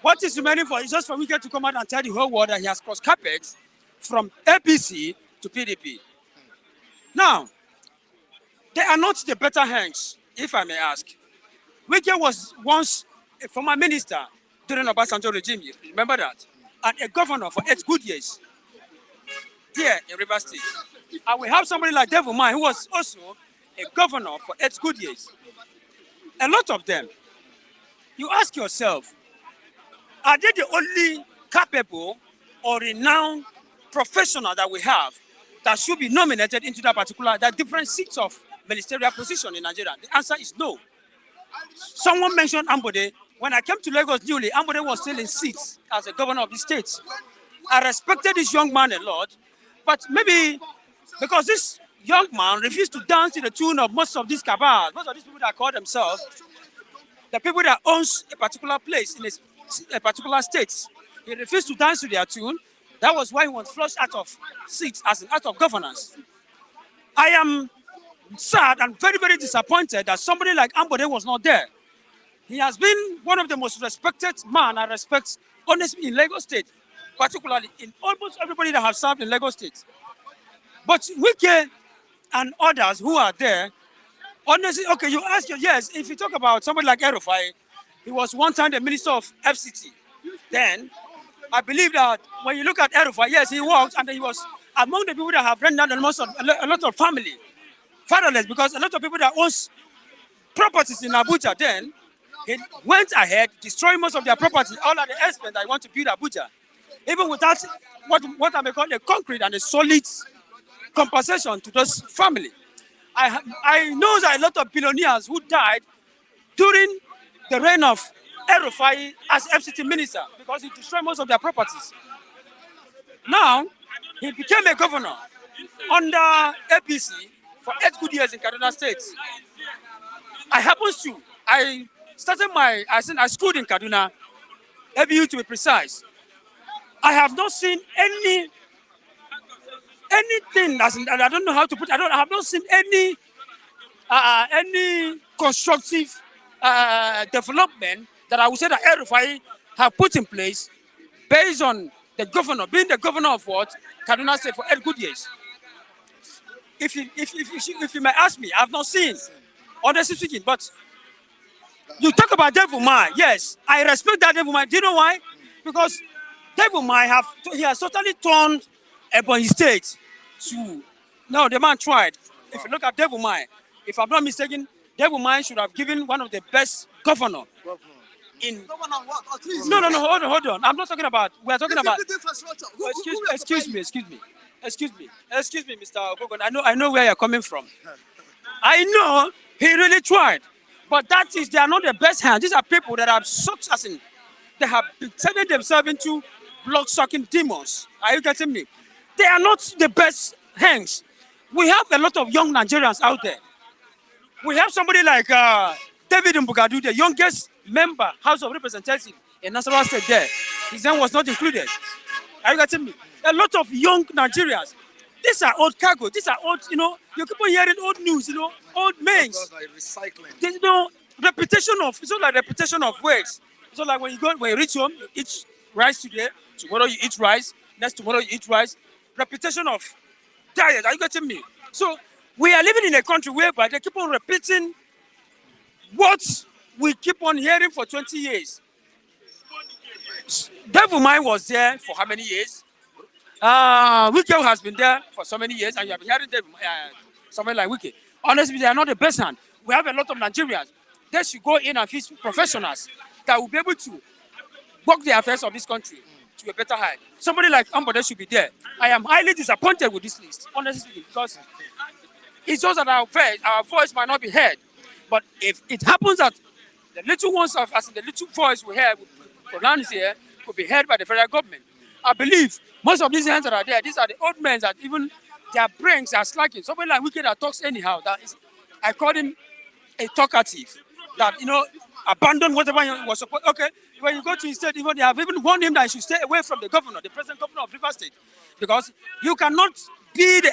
What is remaining for is just for Wike to come out and tell the whole world that he has crossed carpets from APC to PDP. Now, they are not the better hands, if I may ask. Wike was once a former minister during the Obasanjo regime. You remember that? And a governor for 8 good years here in Rivers State. And we have somebody like Devil Man who was also a governor for 8 good years. A lot of them. You ask yourself, are they the only capable or renowned professional that we have that should be nominated into that different seats of ministerial position in Nigeria? The answer is no. Someone mentioned Ambode. When I came to Lagos newly, Ambode was still in seats as a governor of the state. I respected this young man a lot, but maybe because this young man refused to dance to the tune of most of these cabals, most of these people that call themselves the people that owns a particular place in a particular state. He refused to dance to their tune. That was why he was flushed out of seats as an act of governance. I am sad and very, very disappointed that somebody like Ambode was not there. He has been one of the most respected men I respect, honestly, in Lagos State, particularly in almost everybody that has served in Lagos State. But Wike and others who are there Honestly, okay, you ask your yes. If you talk about somebody like Erufai, he was one time the minister of FCT. Then, I believe that when you look at Erufai, yes, he worked and he was among the people that have rendered a lot of family fatherless because a lot of people that owns properties in Abuja then he went ahead, destroying most of their property, all at the expense that he want to build Abuja. Even without what I may call a concrete and a solid compensation to those family. I know that a lot of billionaires who died during the reign of El-Rufai as FCT minister because he destroyed most of their properties. Now, he became a governor under APC for 8 good years in Kaduna State. I schooled in Kaduna, ABU to be precise. I have not seen anything I don't know how to put. I have not seen any constructive development that I would say that El-Rufai have put in place based on the governor being the governor of what Kaduna State for 8 good years. If you may ask me, I have not seen, honestly speaking. But you talk about Devil Mai, yes, I respect that Devil Mai. Do you know why? Because Devil Mai he has totally turned Ebonyi State to. No, the man tried. If you look at Devil Mai, if I'm not mistaken, Devil Mai should have given one of the best governor in. Governor what? At least. No, hold on. I'm not talking about. We are talking about. Infrastructure. Excuse me, Mr. Ogogon. I know where you're coming from. I know he really tried, but they are not the best hands. These are people that have sucked us in. They have been turning themselves into blood-sucking demons. Are you getting me? They are not the best hands. We have a lot of young Nigerians out there. We have somebody like David Mbugadu, the youngest member, House of Representatives in Nasarawa State there. His name was not included. Are you getting me? A lot of young Nigerians. These are old cargo. These are old, you keep on hearing old news, old mains. Like recycling. It's not like reputation of words. It's not like when you reach home, you eat rice today, tomorrow you eat rice, next tomorrow you eat rice. Reputation of diet. Are you getting me? So we are living in a country whereby they keep on repeating what we keep on hearing for 20 years. Devil Mai was there for how many years? Wike has been there for so many years, and you have been hearing somebody like Wike. Honestly, they are not the best hand. We have a lot of Nigerians. They should go in and fix professionals that will be able to work the affairs of this country to a better height. Somebody like Ambode should be there. I am highly disappointed with this list, honestly speaking, because it shows that our voice might not be heard. But if it happens that the little ones the little voice we have pronounced here could be heard by the federal government, I believe most of these hands that are there, these are the old men that even their brains are slacking. Somebody like Wike that talks anyhow, I call him a talkative, that, abandon whatever he was supposed. Okay, when you go to his state, even they have even warned him that he should stay away from the governor, the present governor of Rivers State, because you cannot be the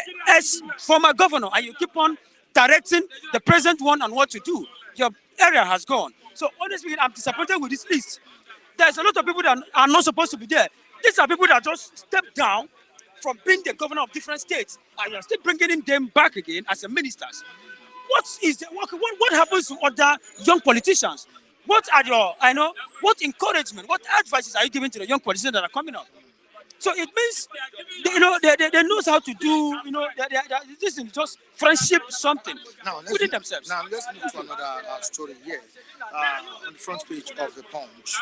former governor and you keep on directing the present one on what to do. Your area has gone. So honestly, I'm disappointed with this list. There's a lot of people that are not supposed to be there. These are people that just stepped down from being the governor of different states, and you're still bringing them back again as a ministers. What happens to other young politicians? What encouragement, what advices are you giving to the young politicians that are coming up? So it means, they knows how to do, this is just friendship something within themselves. Now let's move to another story here. On the front page of the Punch,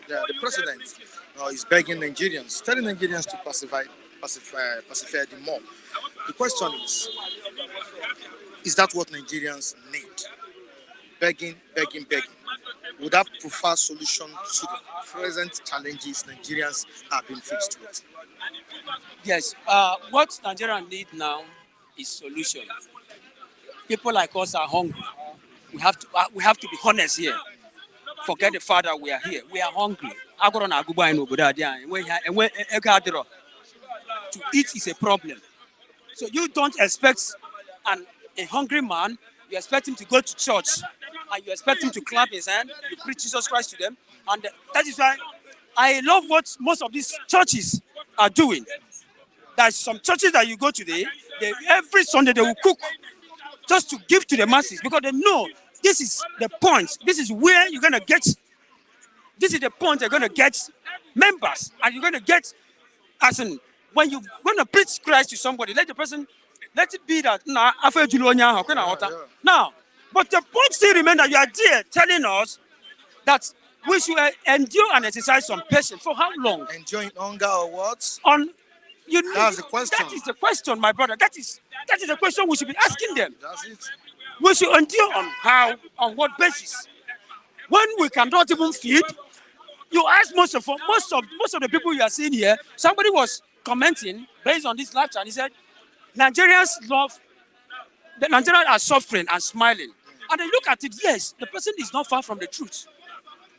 the president is begging Nigerians, telling Nigerians to pacify the mob. The question is that what Nigerians need? Begging. Would that prefer solution to the present challenges Nigerians have been faced with? Yes. What Nigerians need now is solution. People like us are hungry. We have to be honest here. Forget the fact that we are here. We are hungry. To eat is a problem. So you don't expect a hungry man. You expect him to go to church, and you expect him to clap his hand. You preach Jesus Christ to them, and that is why I love what most of these churches are doing. There's some churches that you go today, every Sunday they will cook just to give to the masses because they know this is the point. This is where you're gonna get. This is the point you're gonna get members, and you're gonna get, as in, when you're gonna preach Christ to somebody, let it be that now. But the point still remains that you are there telling us that we should endure and exercise some patience. For how long? Enjoying hunger or what? On That's the question. That is the question, my brother. That is the question we should be asking them. That's it. We should endure on what basis? When we cannot even feed, you ask most of the people you are seeing here. Somebody was commenting based on this live chat. He said, Nigerians the Nigerians are suffering and smiling. And they look at it, yes, the person is not far from the truth.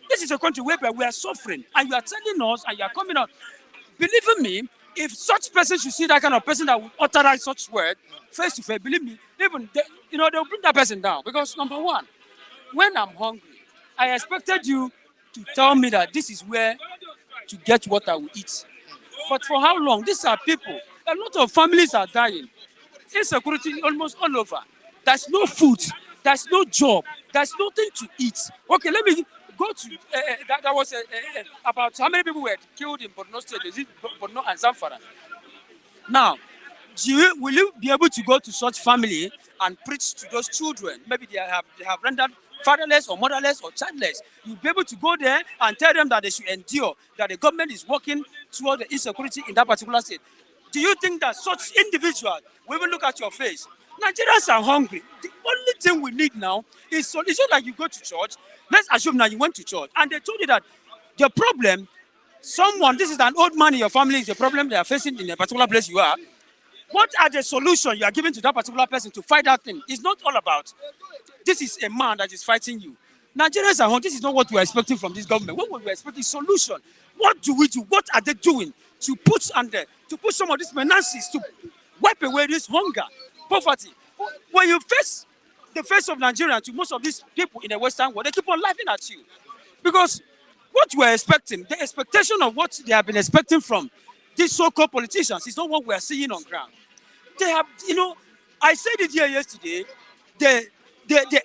This is a country where we are suffering, and you are telling us, and you are coming out. Believe me, if such person should see that kind of person that will utter such word face to face, believe me, even they'll bring that person down. Because number one, when I'm hungry, I expected you to tell me that this is where to get what I will eat. But for how long? These are people. A lot of families are dying. Insecurity almost all over. There's no food. There's no job. There's nothing to eat. Okay, let me go to that was about how many people were killed in Borno State. Is it Borno and Zamfara? Now, will you be able to go to such family and preach to those children? Maybe they have rendered fatherless or motherless or childless. You'll be able to go there and tell them that they should endure, that the government is working toward the insecurity in that particular state. Do you think that such individuals will even look at your face? Nigerians are hungry. The only thing we need now is it's not like you go to church. Let's assume now you went to church and they told you that the problem, this is an old man in your family, is the problem they are facing in a particular place you are. What are the solutions you are giving to that particular person to fight that thing? It's not all about this is a man that is fighting you. Nigerians are hungry. This is not what we are expecting from this government. What we are expecting is solution. What do we do? What are they doing to put some of these menaces to wipe away this hunger, poverty? When you face the face of Nigeria to most of these people in the Western world, they keep on laughing at you. Because what we're expecting, the expectation of what they have been expecting from these so-called politicians is not what we are seeing on ground. They have, I said it here yesterday, the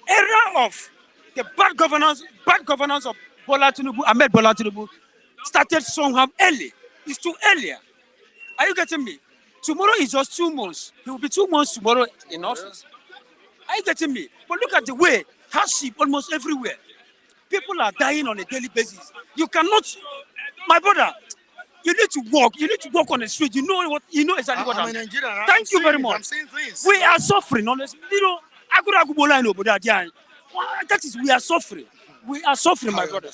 era of the bad governance of Ahmed Bola Tinubu started somehow early. It's too early. Are you getting me? Tomorrow is just 2 months. He will be 2 months tomorrow in office. Are you getting me? But look at the way, hardship almost everywhere. People are dying on a daily basis. You cannot, my brother, you need to walk. You need to walk on the street. You know exactly what I'm saying. Thank you very much. I'm saying things. We are suffering, honestly. That is, we are suffering. We are suffering, my brother.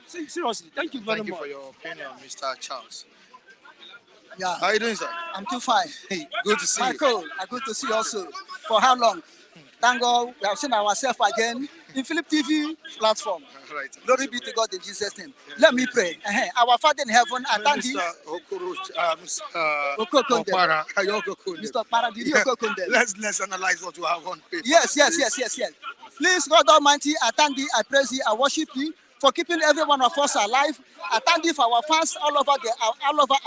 Seriously, thank you very much. Thank you for your opinion, Mr. Charles. Yeah. How are you doing, sir? I'm too fine. Hey, good to see you. Michael, I'm good to see you also. For how long? Thank God we have seen ourselves again in Philip TV platform. Right. Glory be to God in Jesus' name. Let me pray. Our Father in heaven, I thank you. Mr. Okokode. Let's analyze what you have on paper. Yes. Please, God Almighty, I thank thee, I praise thee, I worship thee for keeping every one of us alive. I thank thee for our fans all over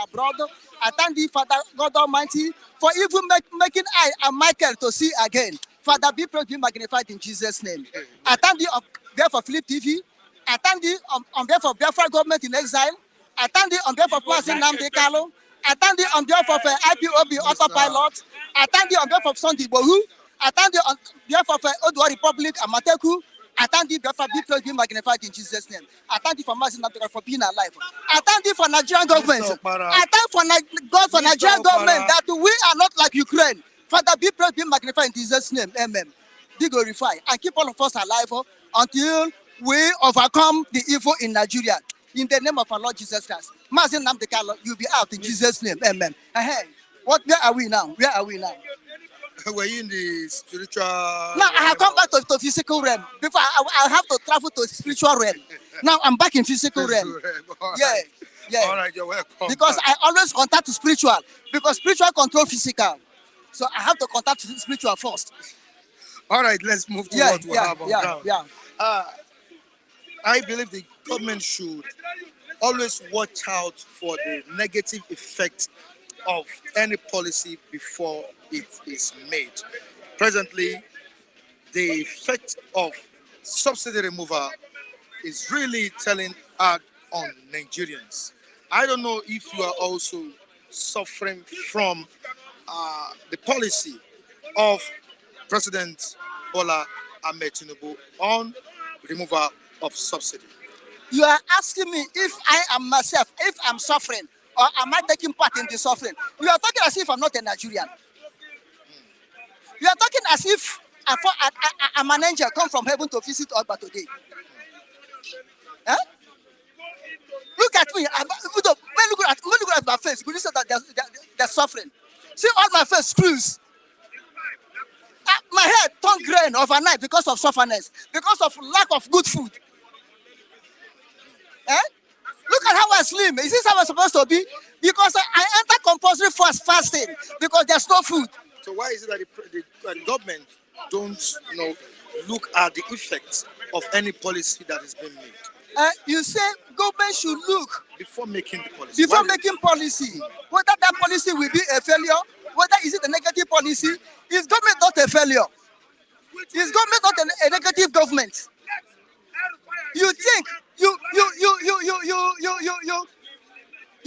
abroad. I thank thee, Father God Almighty, for even making I and Michael to see again. Father, be praised, be magnified in Jesus' name. I thank thee on behalf of Philip TV. I thank thee on behalf of Biafra government in exile. I thank thee on behalf of President Nnamdi Kanu. I thank thee on behalf of IPOB autopilot. I thank thee on behalf of Sunday Bohu. I thank thee on behalf of Odua Republic and Mateku. I thank thee, Biafra, be praised, be magnified in Jesus' name. I thank thee for mercy, for being alive. I thank thee for Nigerian government. I thank God for Nigerian government that we are not like Ukraine. Father, be praised, be magnified in Jesus' name. Amen. Be glorified and keep all of us alive until we overcome the evil in Nigeria. In the name of our Lord Jesus Christ. Mazin Namdekalo, you'll be out in Jesus' name. Amen. Where are we now? Were you in the spiritual? Now I have come back to physical realm. Before I have to travel to spiritual realm. Now I'm back in physical realm. Yeah. All right, you're welcome. Because I always contact spiritual. Because spiritual control physical. So I have to contact spiritual first. All right, let's move to what we have on ground. Yeah. I believe the government should always watch out for the negative effect of any policy before it is made. Presently, the effect of subsidy removal is really telling hard on Nigerians. I don't know if you are also suffering from the policy of President Bola Ahmed Tinubu on removal of subsidy. You are asking me if I am myself, if I'm suffering, or am I taking part in the suffering? You are talking as if I'm not a Nigerian. You are talking as if I'm an angel come from heaven to visit us but today. Huh? Look at me. Look at my face. Could you say that they're suffering? See all my face screws. My head turned green overnight because of suffering, because of lack of good food. Eh? Look at how I slim. Is this how I'm supposed to be? Because I enter compulsory fasting because there's no food. So why is it that the government don't, look at the effects of any policy that is being made? You say government should look before making the policy. Before making policy, whether that policy will be a failure, whether is it a negative policy, is government not a failure? Is government not a negative government? You think you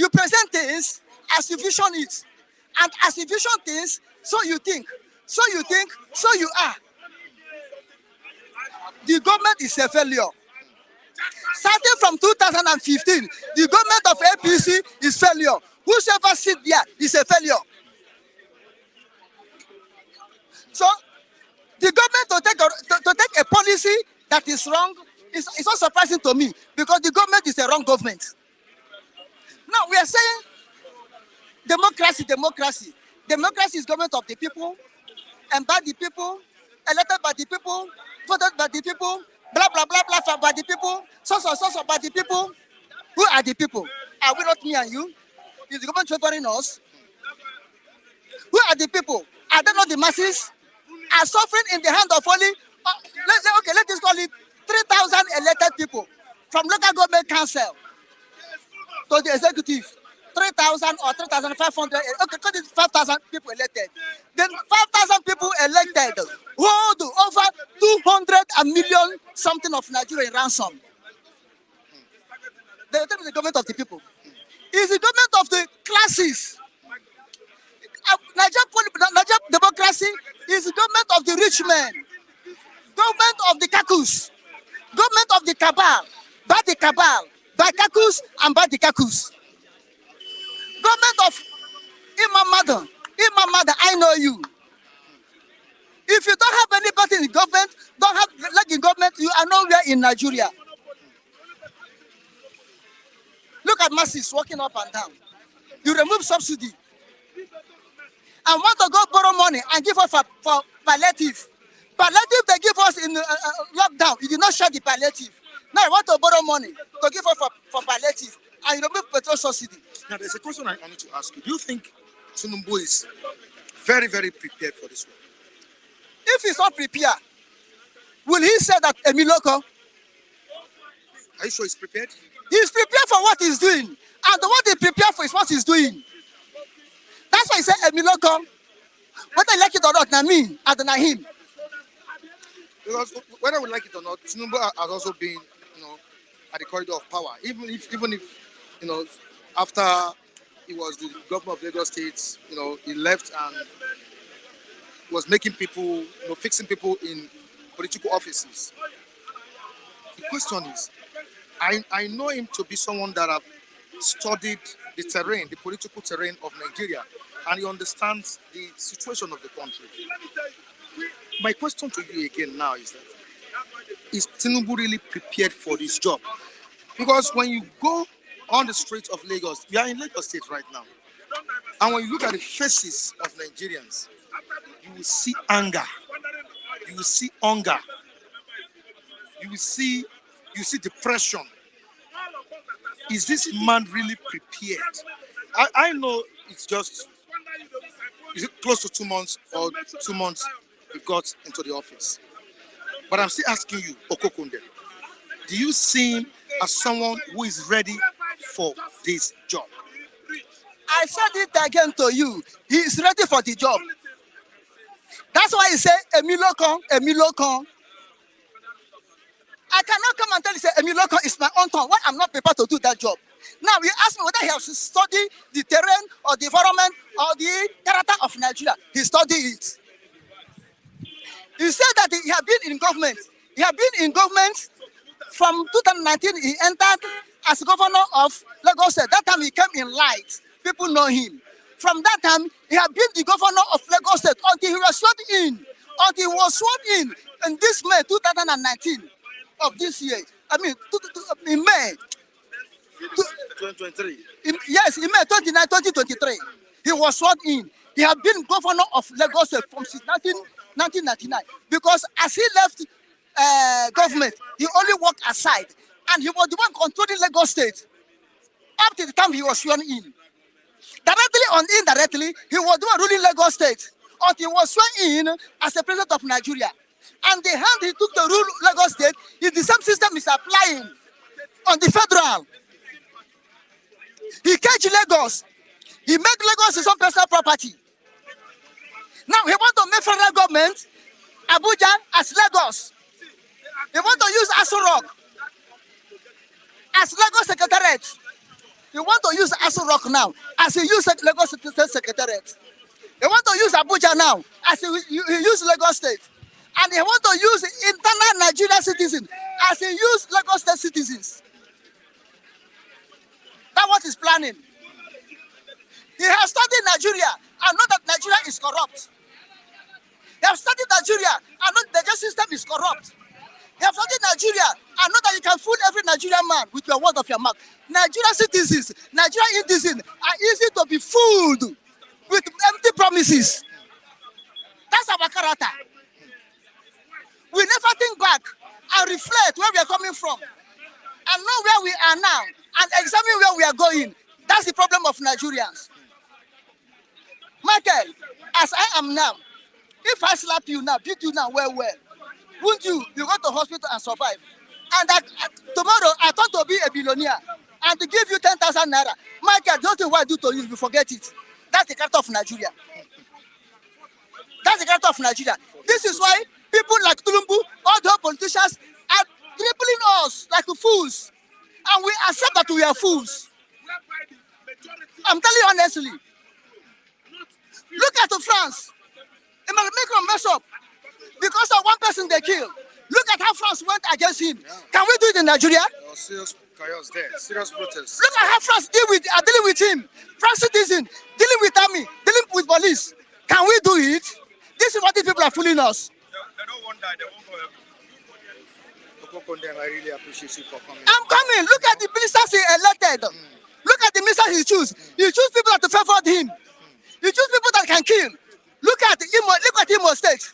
present things as you vision it, and as you vision things, so you think, so you are. The government is a failure. Starting from 2015, the government of APC is failure. Whoever sits there is a failure. So, the government to take a policy that is wrong is not surprising to me because the government is a wrong government. Now, we are saying democracy. Democracy is government of the people, and by the people, elected by the people, voted by the people, blah, blah, blah, blah, by the people, so by the people. Who are the people? Are we not me and you? Is the government favoring us? Who are the people? Are they not the masses? Are suffering in the hand of only, let us call it 3,000 elected people from local government council to the executive. 3,000 or 3,500, okay, 5,000 people elected. Then 5,000 people elected hold over 200 million something of Nigeria in ransom. The government of the people. Is the government of the classes. Nigerian democracy is the government of the rich men, government of the kakus, government of the cabal, by kakus and by the kakus. Government of Imam Mother, I know you. If you don't have anybody in the government, don't have like in government, you are nowhere in Nigeria. Look at masses walking up and down. You remove subsidy and want to go borrow money and give us for palliative. Palliative they give us in lockdown. You did not share the palliative. Now you want to borrow money to give us for palliative and you remove petrol subsidy. Now there's a question I need to ask you. Do you think Tinubu is very, very prepared for this work? If he's not prepared, will he say that Emiloko? Are you sure he's prepared? He's prepared for what he's doing. And what he prepared for is what he's doing. That's why he said Emiloko. Whether I like it or not, not me, and not him. Because whether we like it or not, Tinubu has also been, at the corridor of power. Even if, after he was the governor of Lagos State, he left and was making people, fixing people in political offices. The question is, I know him to be someone that have studied the terrain, the political terrain of Nigeria, and he understands the situation of the country. My question to you again now is that, is Tinubu really prepared for this job? Because when you go on the streets of Lagos, we are in Lagos State right now, and when you look at the faces of Nigerians, you will see anger, you will see hunger, you will see depression. Is this man really prepared? I know it's just, is it close to 2 months or 2 months he got into the office? But I'm still asking you, Okokunde, do you see him as someone who is ready for this job? I said it again to you. He is ready for the job. That's why he say Emilokon, Emilokon. I cannot come and tell you say Emilokon is my own tongue. Why I'm not prepared to do that job. Now you ask me whether he has studied the terrain or the environment or the character of Nigeria. He studied it. He said that he had been in government. He had been in government from 2019. He entered as governor of Lagos State. That time he came in light. People know him. From that time, he had been the governor of Lagos State until he was sworn in. Until he was sworn in this May 2019 of this year. I mean, in May 2023. Yes, in May 29, 2023, he was sworn in. He had been governor of Lagos State from 1999 because as he left government, he only worked aside, and he was the one controlling Lagos State up to the time he was sworn in. Directly or indirectly, he was the one ruling Lagos State until he was sworn in as the president of Nigeria. And the hand he took to rule Lagos State is the same system is applying on the federal. He caged Lagos. He made Lagos his own personal property. Now he wants to make federal government Abuja as Lagos. He wants to use Aso Rock as Lagos Secretariat. He wants to use Aso Rock now as he used Lagos State Secretariat. He wants to use Abuja now as he used Lagos State. And he wants to use internal Nigerian citizens as he used Lagos State citizens. That's what he's planning. He has studied Nigeria and know that Nigeria is corrupt. They have studied Nigeria and know the justice system is corrupt. They have studied Nigeria and know that you can fool every Nigerian man with your word of your mouth. Nigerian citizens, Nigerian citizens are easy to be fooled with empty promises. That's our character. We never think back and reflect where we are coming from and know where we are now and examine where we are going. That's the problem of Nigerians. Michael, as I am now, if I slap you now, beat you now, well, won't you? You go to hospital and survive. And tomorrow, I thought to be a billionaire and to give you 10,000 naira. Michael, don't know what I do to you, you forget it. That's the character of Nigeria. That's the character of Nigeria. This is why people like Tinubu, all the politicians are dribbling us like fools. And we accept that we are fools. I'm telling you honestly. Look at France. It might make them mess up because of one person they kill. Look at how France went against him. Yeah. Can we do it in Nigeria? Serious chaos there. Serious protests. Look at how France are dealing with him. France citizens dealing with army, dealing with police. Can we do it? This is what these people are fooling us. They don't want that. They won't go. I really appreciate you for coming. I'm coming. Look at the ministers he elected. Look at the ministers he choose. He choose people that favored him. He choose people that can kill. Look at Imo State.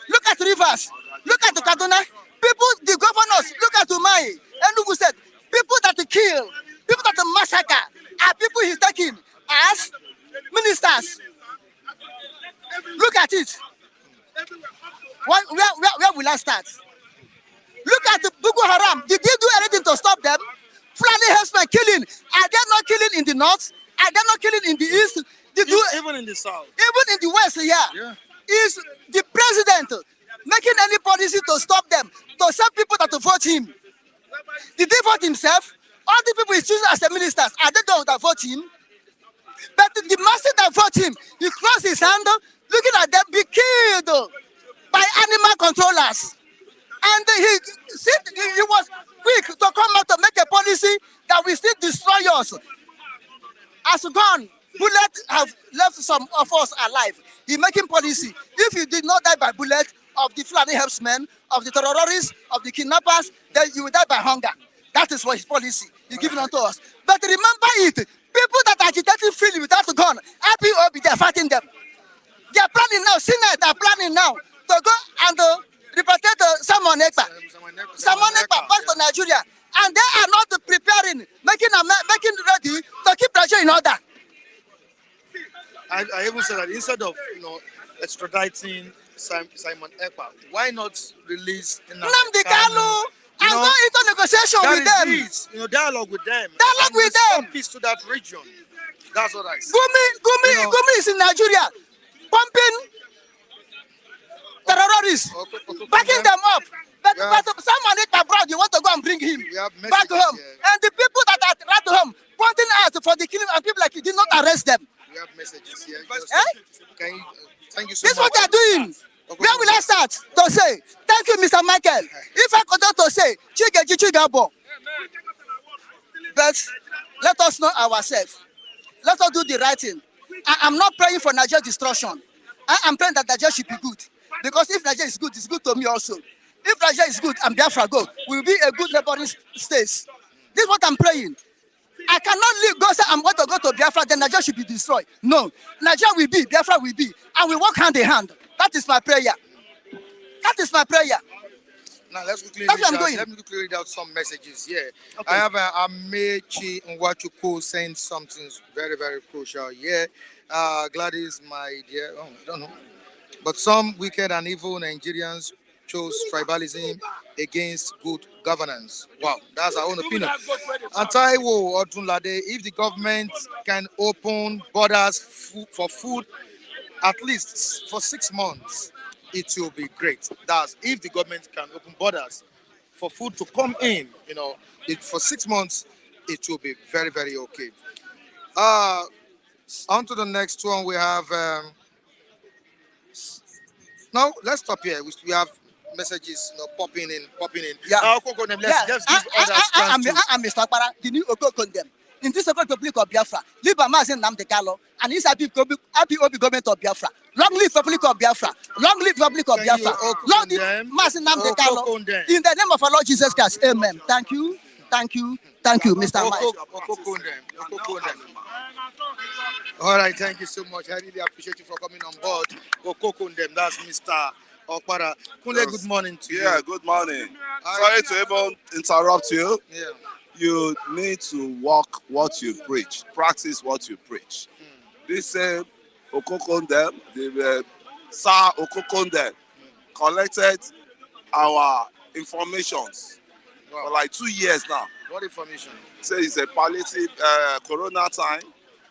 Look at Rivers. Look at the Kaduna. People, the governors, look at Umai. Enugu State. People that kill, people that massacre are people he's taking as ministers. Look at it. Where will I start? Look at the Boko Haram. Did they do anything to stop them? Fulani herdsmen killing. Are they not killing in the north? Are they not killing in the east? Even in the south. Even in the west, yeah. Is the president making any policy to stop them, to stop people that vote him? Did he vote himself? All the people he chooses as the ministers, are they the ones that vote him? But the master that vote him, he crossed his hand, looking at them be killed by animal controllers. And he was quick to come out to make a policy that will still destroy us. As gone, bullets have left some of us alive. He's making policy. If you did not die by bullet of the Fulani herdsmen, of the terrorists, of the kidnappers, then you will die by hunger. That is what his policy is giving unto us. But remember it, people that are agitating freely without a gun, IPOB, they are fighting them. They are planning now, Senate are planning now to go and repatriate Simon Ekpa back to Nigeria. And they are not preparing, making ready to keep Nigeria in order. I even said that instead of extraditing Simon Ekpa, why not release Nnamdi Kanu and go into negotiation with them? Dialogue with them. Dialogue with them. Peace to that region. That's what I say. Gumi is in Nigeria, pumping terrorists, backing them up. But someone is abroad, you want to go and bring him back home. And the people that are right home, pointing out for the killing of people like you did not arrest them. We have messages here. Can you, thank you so this is much. what they are doing. Where will I start to say? Thank you, Mr. Michael. If I could to say, Chigabo. But let us know ourselves. Let us do the right thing. I'm not praying for Nigeria's destruction. I am praying that Nigeria should be good. Because if Nigeria is good, it's good to me also. If Nigeria is good and Biafra go, we'll be a good neighboring state. This is what I'm praying. I cannot leave, go say I'm going to go to Biafra, then Nigeria should be destroyed. No. Nigeria will be, Biafra will be. And we work hand in hand. That is my prayer. That is my prayer. Now let's quickly let me quickly read out some messages here. Okay. I have Amechi Nwachuku saying something very, very crucial here. Gladys, my dear, I don't know. But some wicked and evil Nigerians chose tribalism against good governance. Wow, that's our own opinion. And Taiwo Odunlade, if the government can open borders for food at least for 6 months, it will be great. That's if the government can open borders for food to come in, for 6 months, it will be very, very okay. On to the next one, we have. Now let's stop here. We have messages, popping in. Yeah. Let's give others chance to. I'm Mr. Para, the new Oko condemn. In this Republic of Biafra, live a mass in Namde Kalo, and his happy government of Biafra. Long live Republic of Biafra. Long live Republic of Biafra. Long live mass in Namde Kalo. In the name of our Lord Jesus Christ. Amen. Thank you, Mr. Mike. All right, thank you so much. I really appreciate you for coming on board. Okokondem, that's Mr. Okpara. Kunle, good morning to you. Yeah, good morning. Sorry to even interrupt you. Yeah. You need to walk what you preach, practice what you preach. This same Okokondem, the Sir Okokondem, collected our informations for like 2 years now. What information? Say it's a palliative corona time.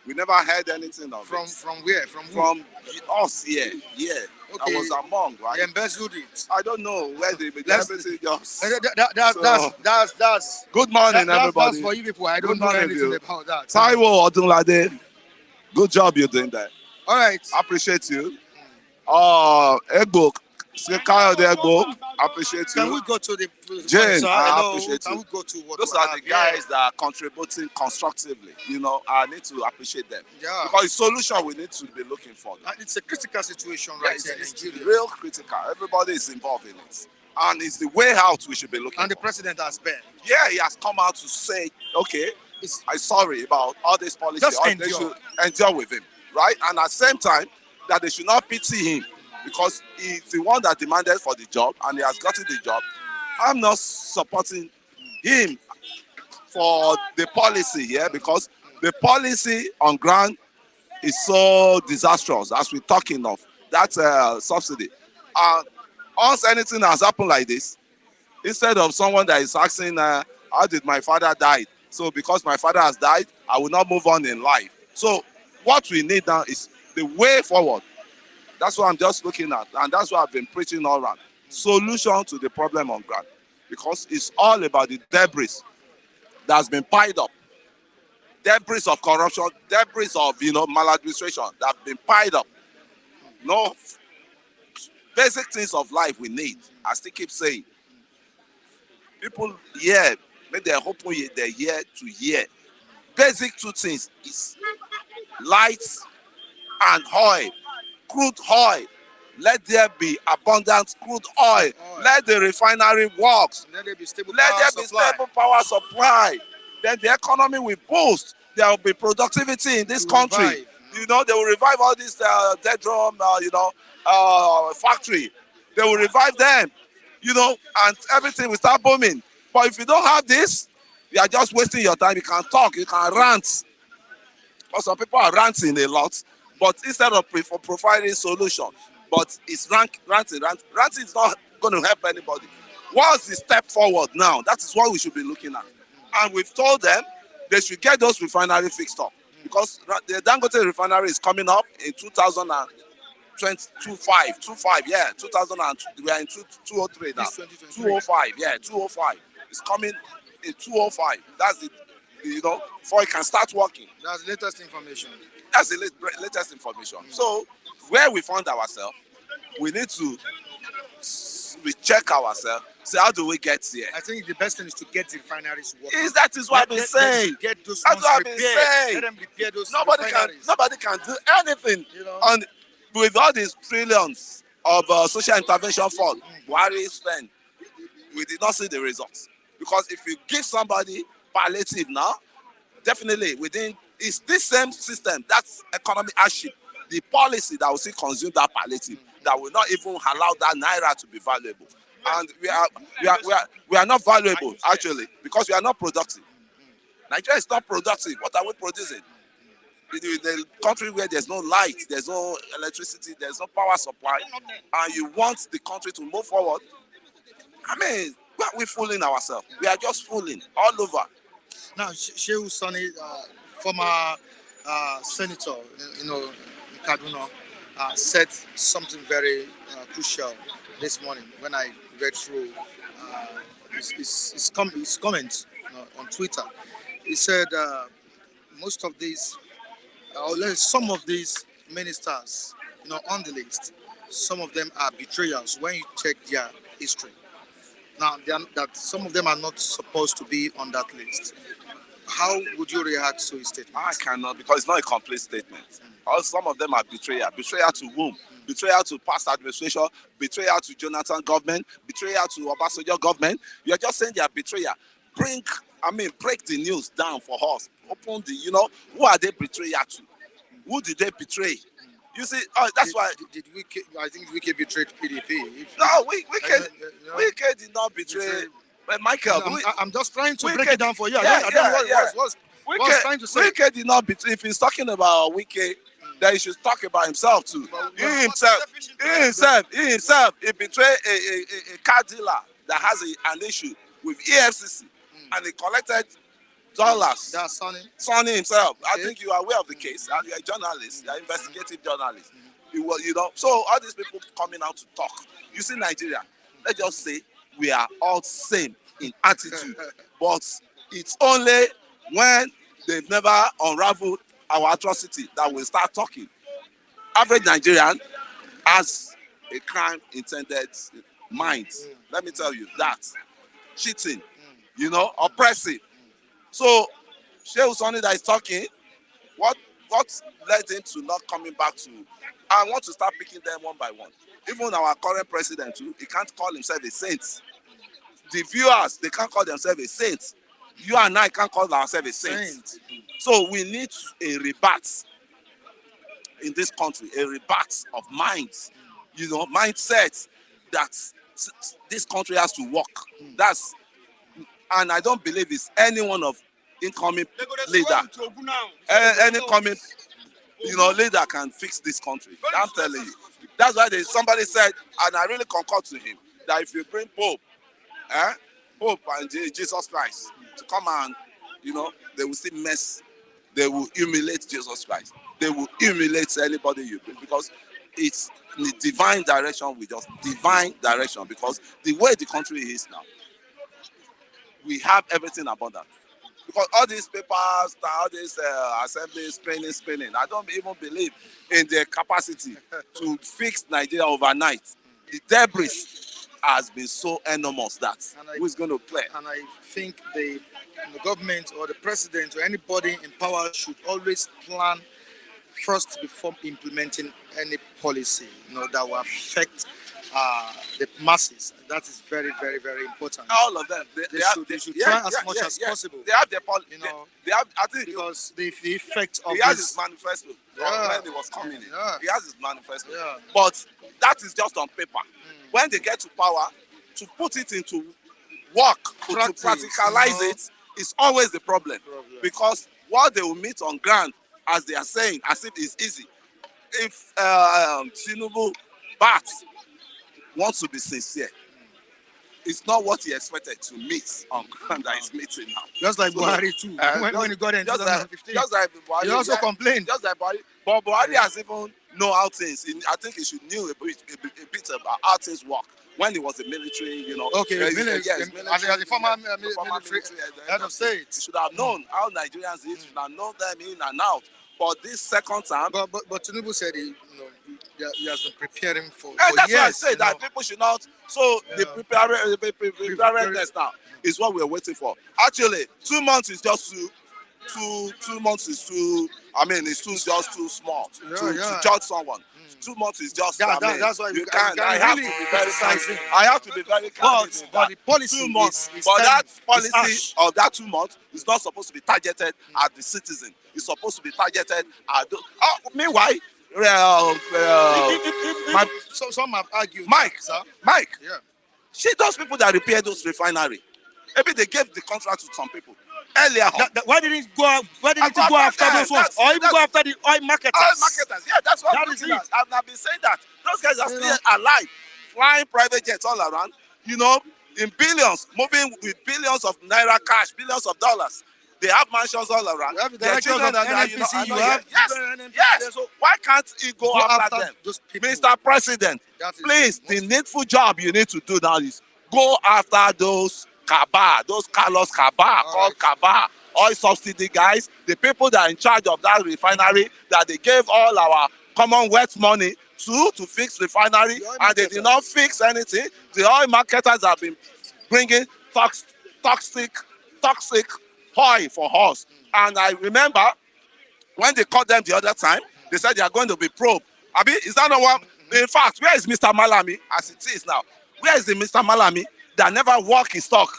We never heard anything of it. From where? From us here. Yeah. Okay. I was among, right? They embezzled it. I don't know where they began everything just. That's good morning, everybody. That's for you people. I don't know anything about that. Taiwo Odunlade, good job you're doing that. All right. I appreciate you. Egbo, Egbo, I appreciate you. Can we go to the Jane? I appreciate Can you. we go to what those are the guys that are contributing constructively. I need to appreciate them. Yeah. Because the solution we need to be looking for. It's a critical situation right here in Nigeria. Real critical. Everybody is involved in it. And it's the way out we should be looking And the for. president has been. Yeah, he has come out to say, okay, I'm sorry about all this policy. Just They endure. should endure with him. Right? And at the same time, that they should not pity him. Because he's the one that demanded for the job and he has gotten the job. I'm not supporting him for the policy here because the policy on ground is so disastrous as we're talking of that subsidy. Once anything has happened like this, instead of someone that is asking, how did my father die? So because my father has died, I will not move on in life. So what we need now is the way forward. That's what I'm just looking at. And that's what I've been preaching all around. Solution to the problem on ground. Because it's all about the debris that's been piled up. Debris of corruption, debris of, maladministration that have been piled up. No basic things of life we need. I still keep saying. People here, maybe they're hoping they're year to year. Basic two things is lights and oil. Crude oil. Let there be abundant crude oil. Let the refinery work. Let there be stable power supply. Then the economy will boost. There will be productivity in this country. They will revive all these dead drum, factory. They will revive them, and everything will start booming. But if you don't have this, you are just wasting your time. You can talk, you can rant. But some people are ranting a lot. But instead of providing solution, but it's ranting. Ranting is not going to help anybody. What's the step forward now? That is what we should be looking at. And we've told them they should get those refineries fixed up. Because the Dangote refinery is coming up in 2027. 25, yeah, 2002. We are in 203 now. This 2023. 205, yeah, 205. It's coming in 205. That's the, before it can start working. That's the latest information. That's the latest information. So, where we found ourselves, we need to recheck ourselves. Say, how do we get here? I think the best thing is to get the refineries working. That is what I've been saying. Get those That's ones what I've been repaired. saying. Let them repair those Nobody can do anything with all these trillions of social intervention fund. Buhari spend. We did not see the results, because if you give somebody palliative now, definitely it's this same system, that's economic hardship, the policy that will still consume that palliative, that will not even allow that naira to be valuable. And we are not valuable, actually, because we are not productive. Nigeria is not productive. What are we producing? In the country where there's no light, there's no electricity, there's no power supply, and you want the country to move forward, I mean, why are we fooling ourselves? We are just fooling all over. Now, Shehu Sani, former senator, in Kaduna, said something very crucial this morning when I read through his comments on Twitter. He said most of these, some of these ministers, on the list, some of them are betrayers when you check their history. Now, that some of them are not supposed to be on that list. How would you react to his statement? I cannot, because it's not a complete statement. Some of them are betrayal. Betrayal to whom? Betrayal to past administration, betrayal to Jonathan government, betrayal to Obasanjo government. You're just saying they are betrayal. Break the news down for us. Open the, who are they betrayal to? Who did they betray? You see, that's why. I think Wike betrayed PDP. No, Wike did not betray. But Michael, I'm just trying to Wike, break it down for you. What's trying to say? Wike did not betray. If he's talking about Wike, then he should talk about himself too. He himself, he betrayed a car dealer that has an issue with EFCC, and he collected dollars. That's Sonny himself. Okay. I think you are aware of the case. And you're a journalist. You're an investigative journalist. So all these people coming out to talk. You see, Nigeria, let's just say we are all same in attitude, but it's only when they've never unraveled our atrocity that we'll start talking. Average Nigerian has a crime intended mind. Let me tell you that. Cheating, oppressive. So, Shehu Sani that is talking, what led him to not coming back to? I want to start picking them one by one. Even our current president too, he can't call himself a saint. The viewers, they can't call themselves a saint. You and I can't call ourselves a saint. So we need a rebirth in this country, a rebirth of minds, mindset that this country has to work. And I don't believe it's any one of incoming leader, any coming, leader can fix this country. I'm telling you. That's why somebody said, and I really concur to him, that if you bring Pope and Jesus Christ to come and, they will still mess. They will humiliate Jesus Christ. They will humiliate anybody you bring, because it's the divine direction. Divine direction, because the way the country is now, we have everything abundant. Because all these papers, all these assemblies, spinning, I don't even believe in their capacity to fix Nigeria overnight. The debris has been so enormous that who's going to play? And I think the government or the president or anybody in power should always plan first before implementing any policy, that will affect the masses. That is very, very, very important. All of them. They should try as much as possible. They have their policy. They have, I think, because the effect of he has his manifesto. When he was coming in, he has his manifesto. But that is just on paper. When they get to power, to put it into work, to practicalize it, is always the problem. Because what they will meet on ground, as they are saying, as if it's easy. If Tinubu wants to be sincere, it's not what he expected to meet on ground that he's meeting now. Just like Buhari too. When he got in 2015, just like Buhari, he also complained. Just like Buhari, But Buhari has even know how things. I think he should knew a bit about how things work when he was a military, Okay, military, as a former military head of He state. should have known how Nigerians is. Should have known them in and out. But this second time, But Tinubu said he has been preparing for and that's why I years. say that people should not. So the preparedness now is what we're waiting for. Actually, 2 months is just two months is too. I mean, it's just too small to judge someone. 2 months is just. That's why you can't. I have to be very candid. I have to be very candid. But the policy 2 months, is but that policy harsh. of that 2 months is not supposed to be targeted at the citizen. It's supposed to be targeted at the. Meanwhile, some have argued. Mike, Yeah. see those people that repair those refinery. Maybe they gave the contract to some people earlier on. Why didn't it go? Why didn't it go after those ones, or even go after the oil marketers? Oil marketers, yeah, that's what That I'm is looking it. at. I've been saying that those guys are still alive, flying private jets all around. In billions, moving with billions of naira cash, billions of dollars. They have mansions all around. You have the Their directors children of are NNPC, you have yes. So why can't he go after them? those people. Mr. President, That is please, the needful job you need to do now is go after those cabal, those Carlos cabal, called cabal, oil subsidy guys, the people that are in charge of that refinery that they gave all our Commonwealth money to fix refinery, and they did not fix anything. The oil marketers have been bringing toxic oil for us. And I remember when they caught them the other time, they said they are going to be probed. Abi, is that not what? In fact, where is Mr. Malami as it is now? Where is the Mr. Malami that never walk his talk?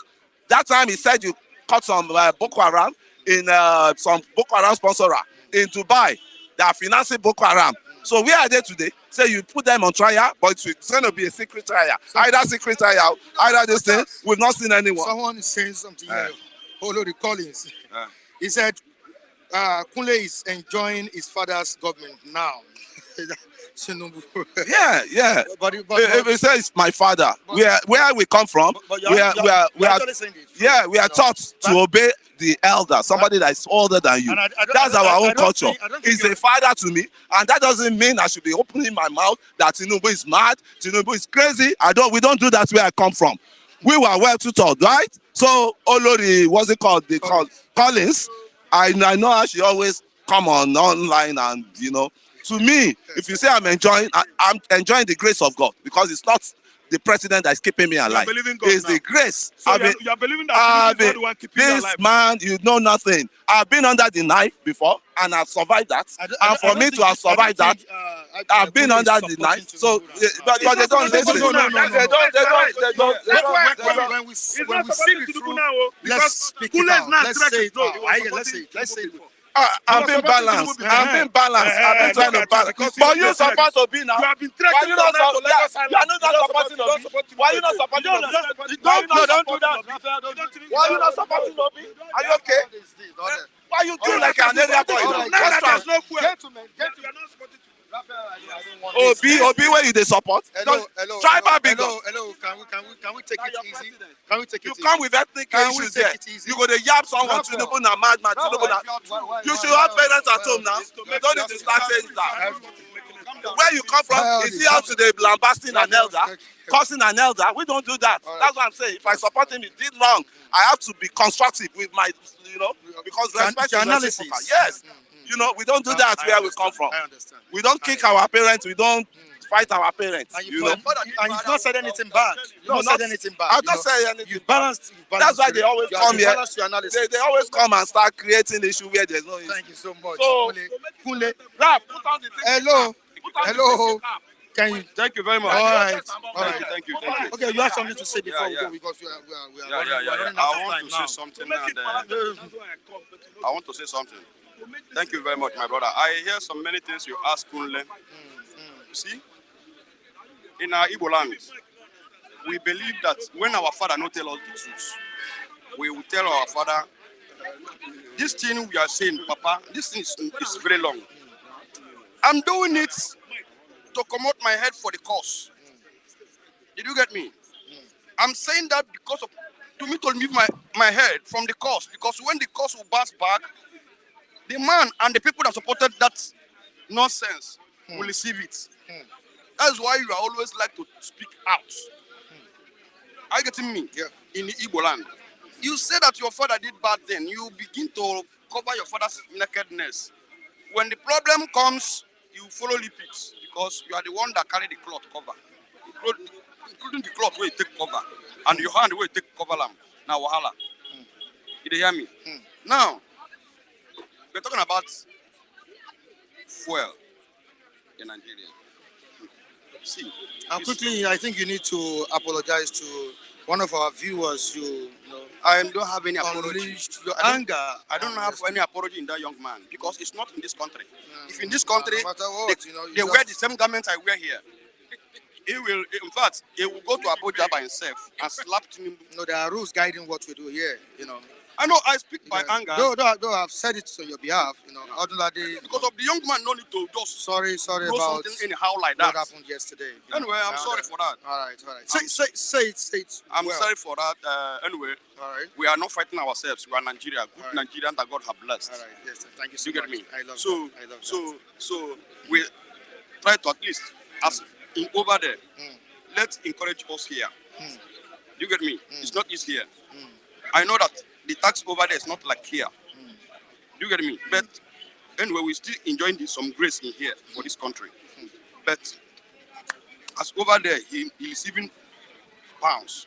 That time he said you caught some Boko Haram in some Boko Haram sponsor in Dubai that are financing Boko Haram. So where are they today? Say you put them on trial, but it's going to be a secret trial. Either secret trial, either this thing. We've not seen anyone. Someone is saying something here. Olori Collins. He said, Kunle is enjoying his father's government now. Yeah. But If he says my father, where we come from, we are taught to obey the elder, somebody that is older than you. That's our own culture. He's a father to me, and that doesn't mean I should be opening my mouth that Tinubu is mad, Tinubu is crazy. We don't do that where I come from. We were well tutored, right? So Olori, what's it called? They call Collins. I know how she always come online and to me, if you say I'm enjoying the grace of God, because it's not the president that is keeping me alive. It's the grace. So you're believing that God will keep you alive. This man, you know nothing. I've been under the knife before, and I've survived that. And for me to have survived that, I've been under the knife. So, but they don't listen. They don't. When we see the truth, let's speak it out. Let's say it. I'm being balanced. I've been trying to balance. But you supposed to be now. You have been Why you not supporting Obi? Why you not supporting Obi? Don't do that. Why you not supporting Obi? Are you okay? Why you do like an area boy? There's no fuel. Gentlemen. Obi, where you dey support? Hello. Tribal big up. Hello. Can we take it easy? Can we take it You easy? come with ethnic issues there. You go to yab someone, Tinubu na madman, Tinubu na. You should have parents at home now. You don't need to start saying that. Where you come from, is he out today lambasting an elder, cursing an elder? We don't do that. That's what I'm saying. If I support him, he did wrong. I have to be constructive with my, because respect is reciprocal. Yes. We don't do that where we come from. I understand. We don't kick our parents. We don't fight our parents. And you've not said anything bad. You've not said anything bad. I've not said anything. You've balanced. That's why they always come here. Your analysis. They always come and start creating issue where there's no issue. Thank you so much. So, Kunle. Rap, put on the thing. Hello. Can you? Thank you very much. All right. Thank you. Okay, you have something to say before we go because we are running out of time now. I want to say something. Thank you very much, my brother. I hear so many things you ask Kunle. You see, in our Igbo land, we believe that when our father not tell us the truth, we will tell our father, this thing we are saying, Papa, this thing is very long. I'm doing it to come out my head for the cause. Did you get me? I'm saying that because of, to leave my head from the cause, because when the cause will bounce back, the man and the people that supported that nonsense will receive it. That's why you are always like to speak out. Are you getting me? Yeah. In the Igbo land. You say that your father did bad thing. You begin to cover your father's nakedness. When the problem comes, you follow lip it because you are the one that carry the cloth cover. Including the cloth where you take cover. And your hand where you take cover lamb. Now wahala. You dey hear me? Now, we're talking about fuel in Nigeria. See, Quickly, I think you need to apologize to one of our viewers. You know, I don't have any apology. unleashed your I don't- anger. I don't have any apology in that young man because it's not in this country. If in this country, no matter what, they, you know, you they wear the just- same garments I wear here. He will, in fact, he will go to Abuja by himself and slap Tinubu. You know, there are rules guiding what we do here. You know, I know I speak by Yeah. anger Though I've said it on your behalf. You know, Odunlade, because of the young man. No need to just sorry do about something anyhow like what that. happened yesterday. you Anyway, know. I'm sorry for that. All right. Say it. I'm well. sorry for that. Anyway, All right. we are not fighting ourselves. We are Nigeria, good Alright. Nigerian that God have blessed. All right. Yes. Thank you so You get much. me? I love So, that. I love that. so we try to at least, as in over there, let's encourage us here. You get me? It's not easy here. I know that the tax over there is not like here. You get me? But anyway, we're still enjoying some grace in here for this country. But as over there, he receiving pounds.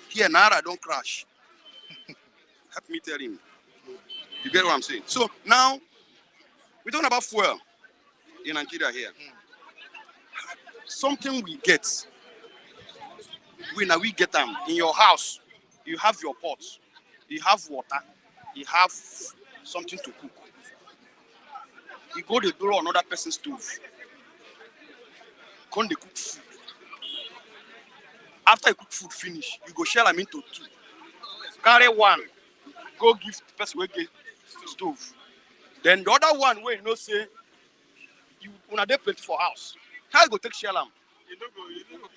Here, Naira don't crash. Help me tell him. You get what I'm saying? So now, we're talking about fuel in Nigeria here. Something we get. We get them in your house. You have your pots. You have water. You have something to cook. You go to borrow another person's stove. Come they cook food. After you cook food finish, you go share them into two. Carry one. Go give the person who get stove. Then the other one where you know say you una dey plenty for house. How you go take share am?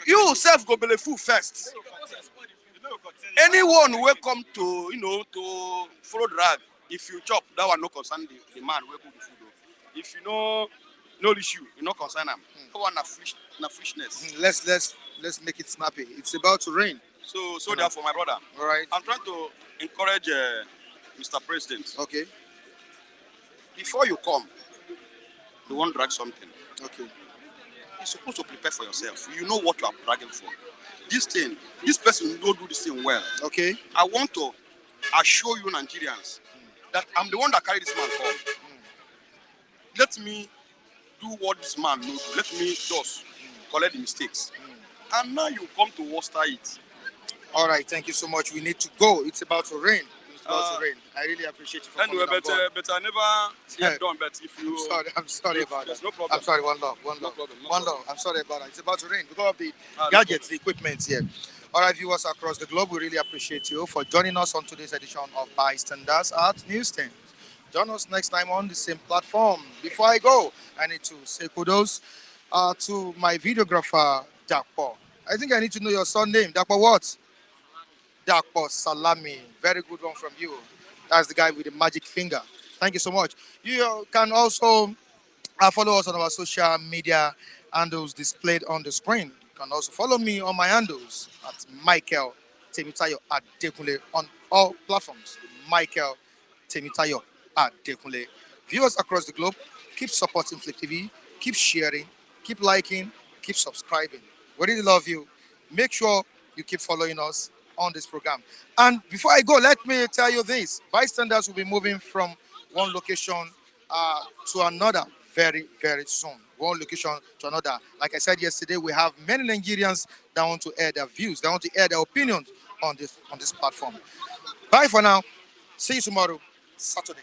You self go belle full first. Anyone who come to to follow drag, if you chop, that one no concern the man who cook the food. If you know no issue, you no concern am. That one na freshness. Let's make it snappy. It's about to rain. So therefore, my brother, All right. I'm trying to encourage Mr. President. Okay. Before you come, you want to drag something. Okay. You're supposed to prepare for yourself. You know what you are dragging for. This person don't do this thing well. Okay. I want to assure you Nigerians that I'm the one that carried this man home. Let me do what this man knows. Let me just collect the mistakes. And now you come to worcester it. All right. Thank you so much. We need to go. It's about to rain. It's about to rain. I really appreciate you for Anyway, coming on board. but I never yet done. But if you, I'm sorry about there's that. no problem. I'm sorry. One love. No problem. I'm sorry about that. It's about to rain because of the gadgets, the equipment here. All right, viewers across the globe, we really appreciate you for joining us on today's edition of Bystanders at News 10. Join us next time on the same platform. Before I go, I need to say kudos to my videographer, Dakpo. I think I need to know your surname. Dakpo what? Dakpo Salami. Very good one from you. That's the guy with the magic finger. Thank you so much. You can also follow us on our social media handles displayed on the screen. You can also follow me on my handles at Michael Temitayo Adekunle on all platforms. Michael Temitayo Adekunle. Viewers across the globe, keep supporting Flip TV, keep sharing, keep liking, keep subscribing. We really love you. Make sure you keep following us on this program. And before I go, let me tell you this. Bystanders will be moving from one location to another very, very soon. One location to another. Like I said yesterday, we have many Nigerians that want to air their views, that want to air their opinions on this platform. Bye for now. See you tomorrow, Saturday.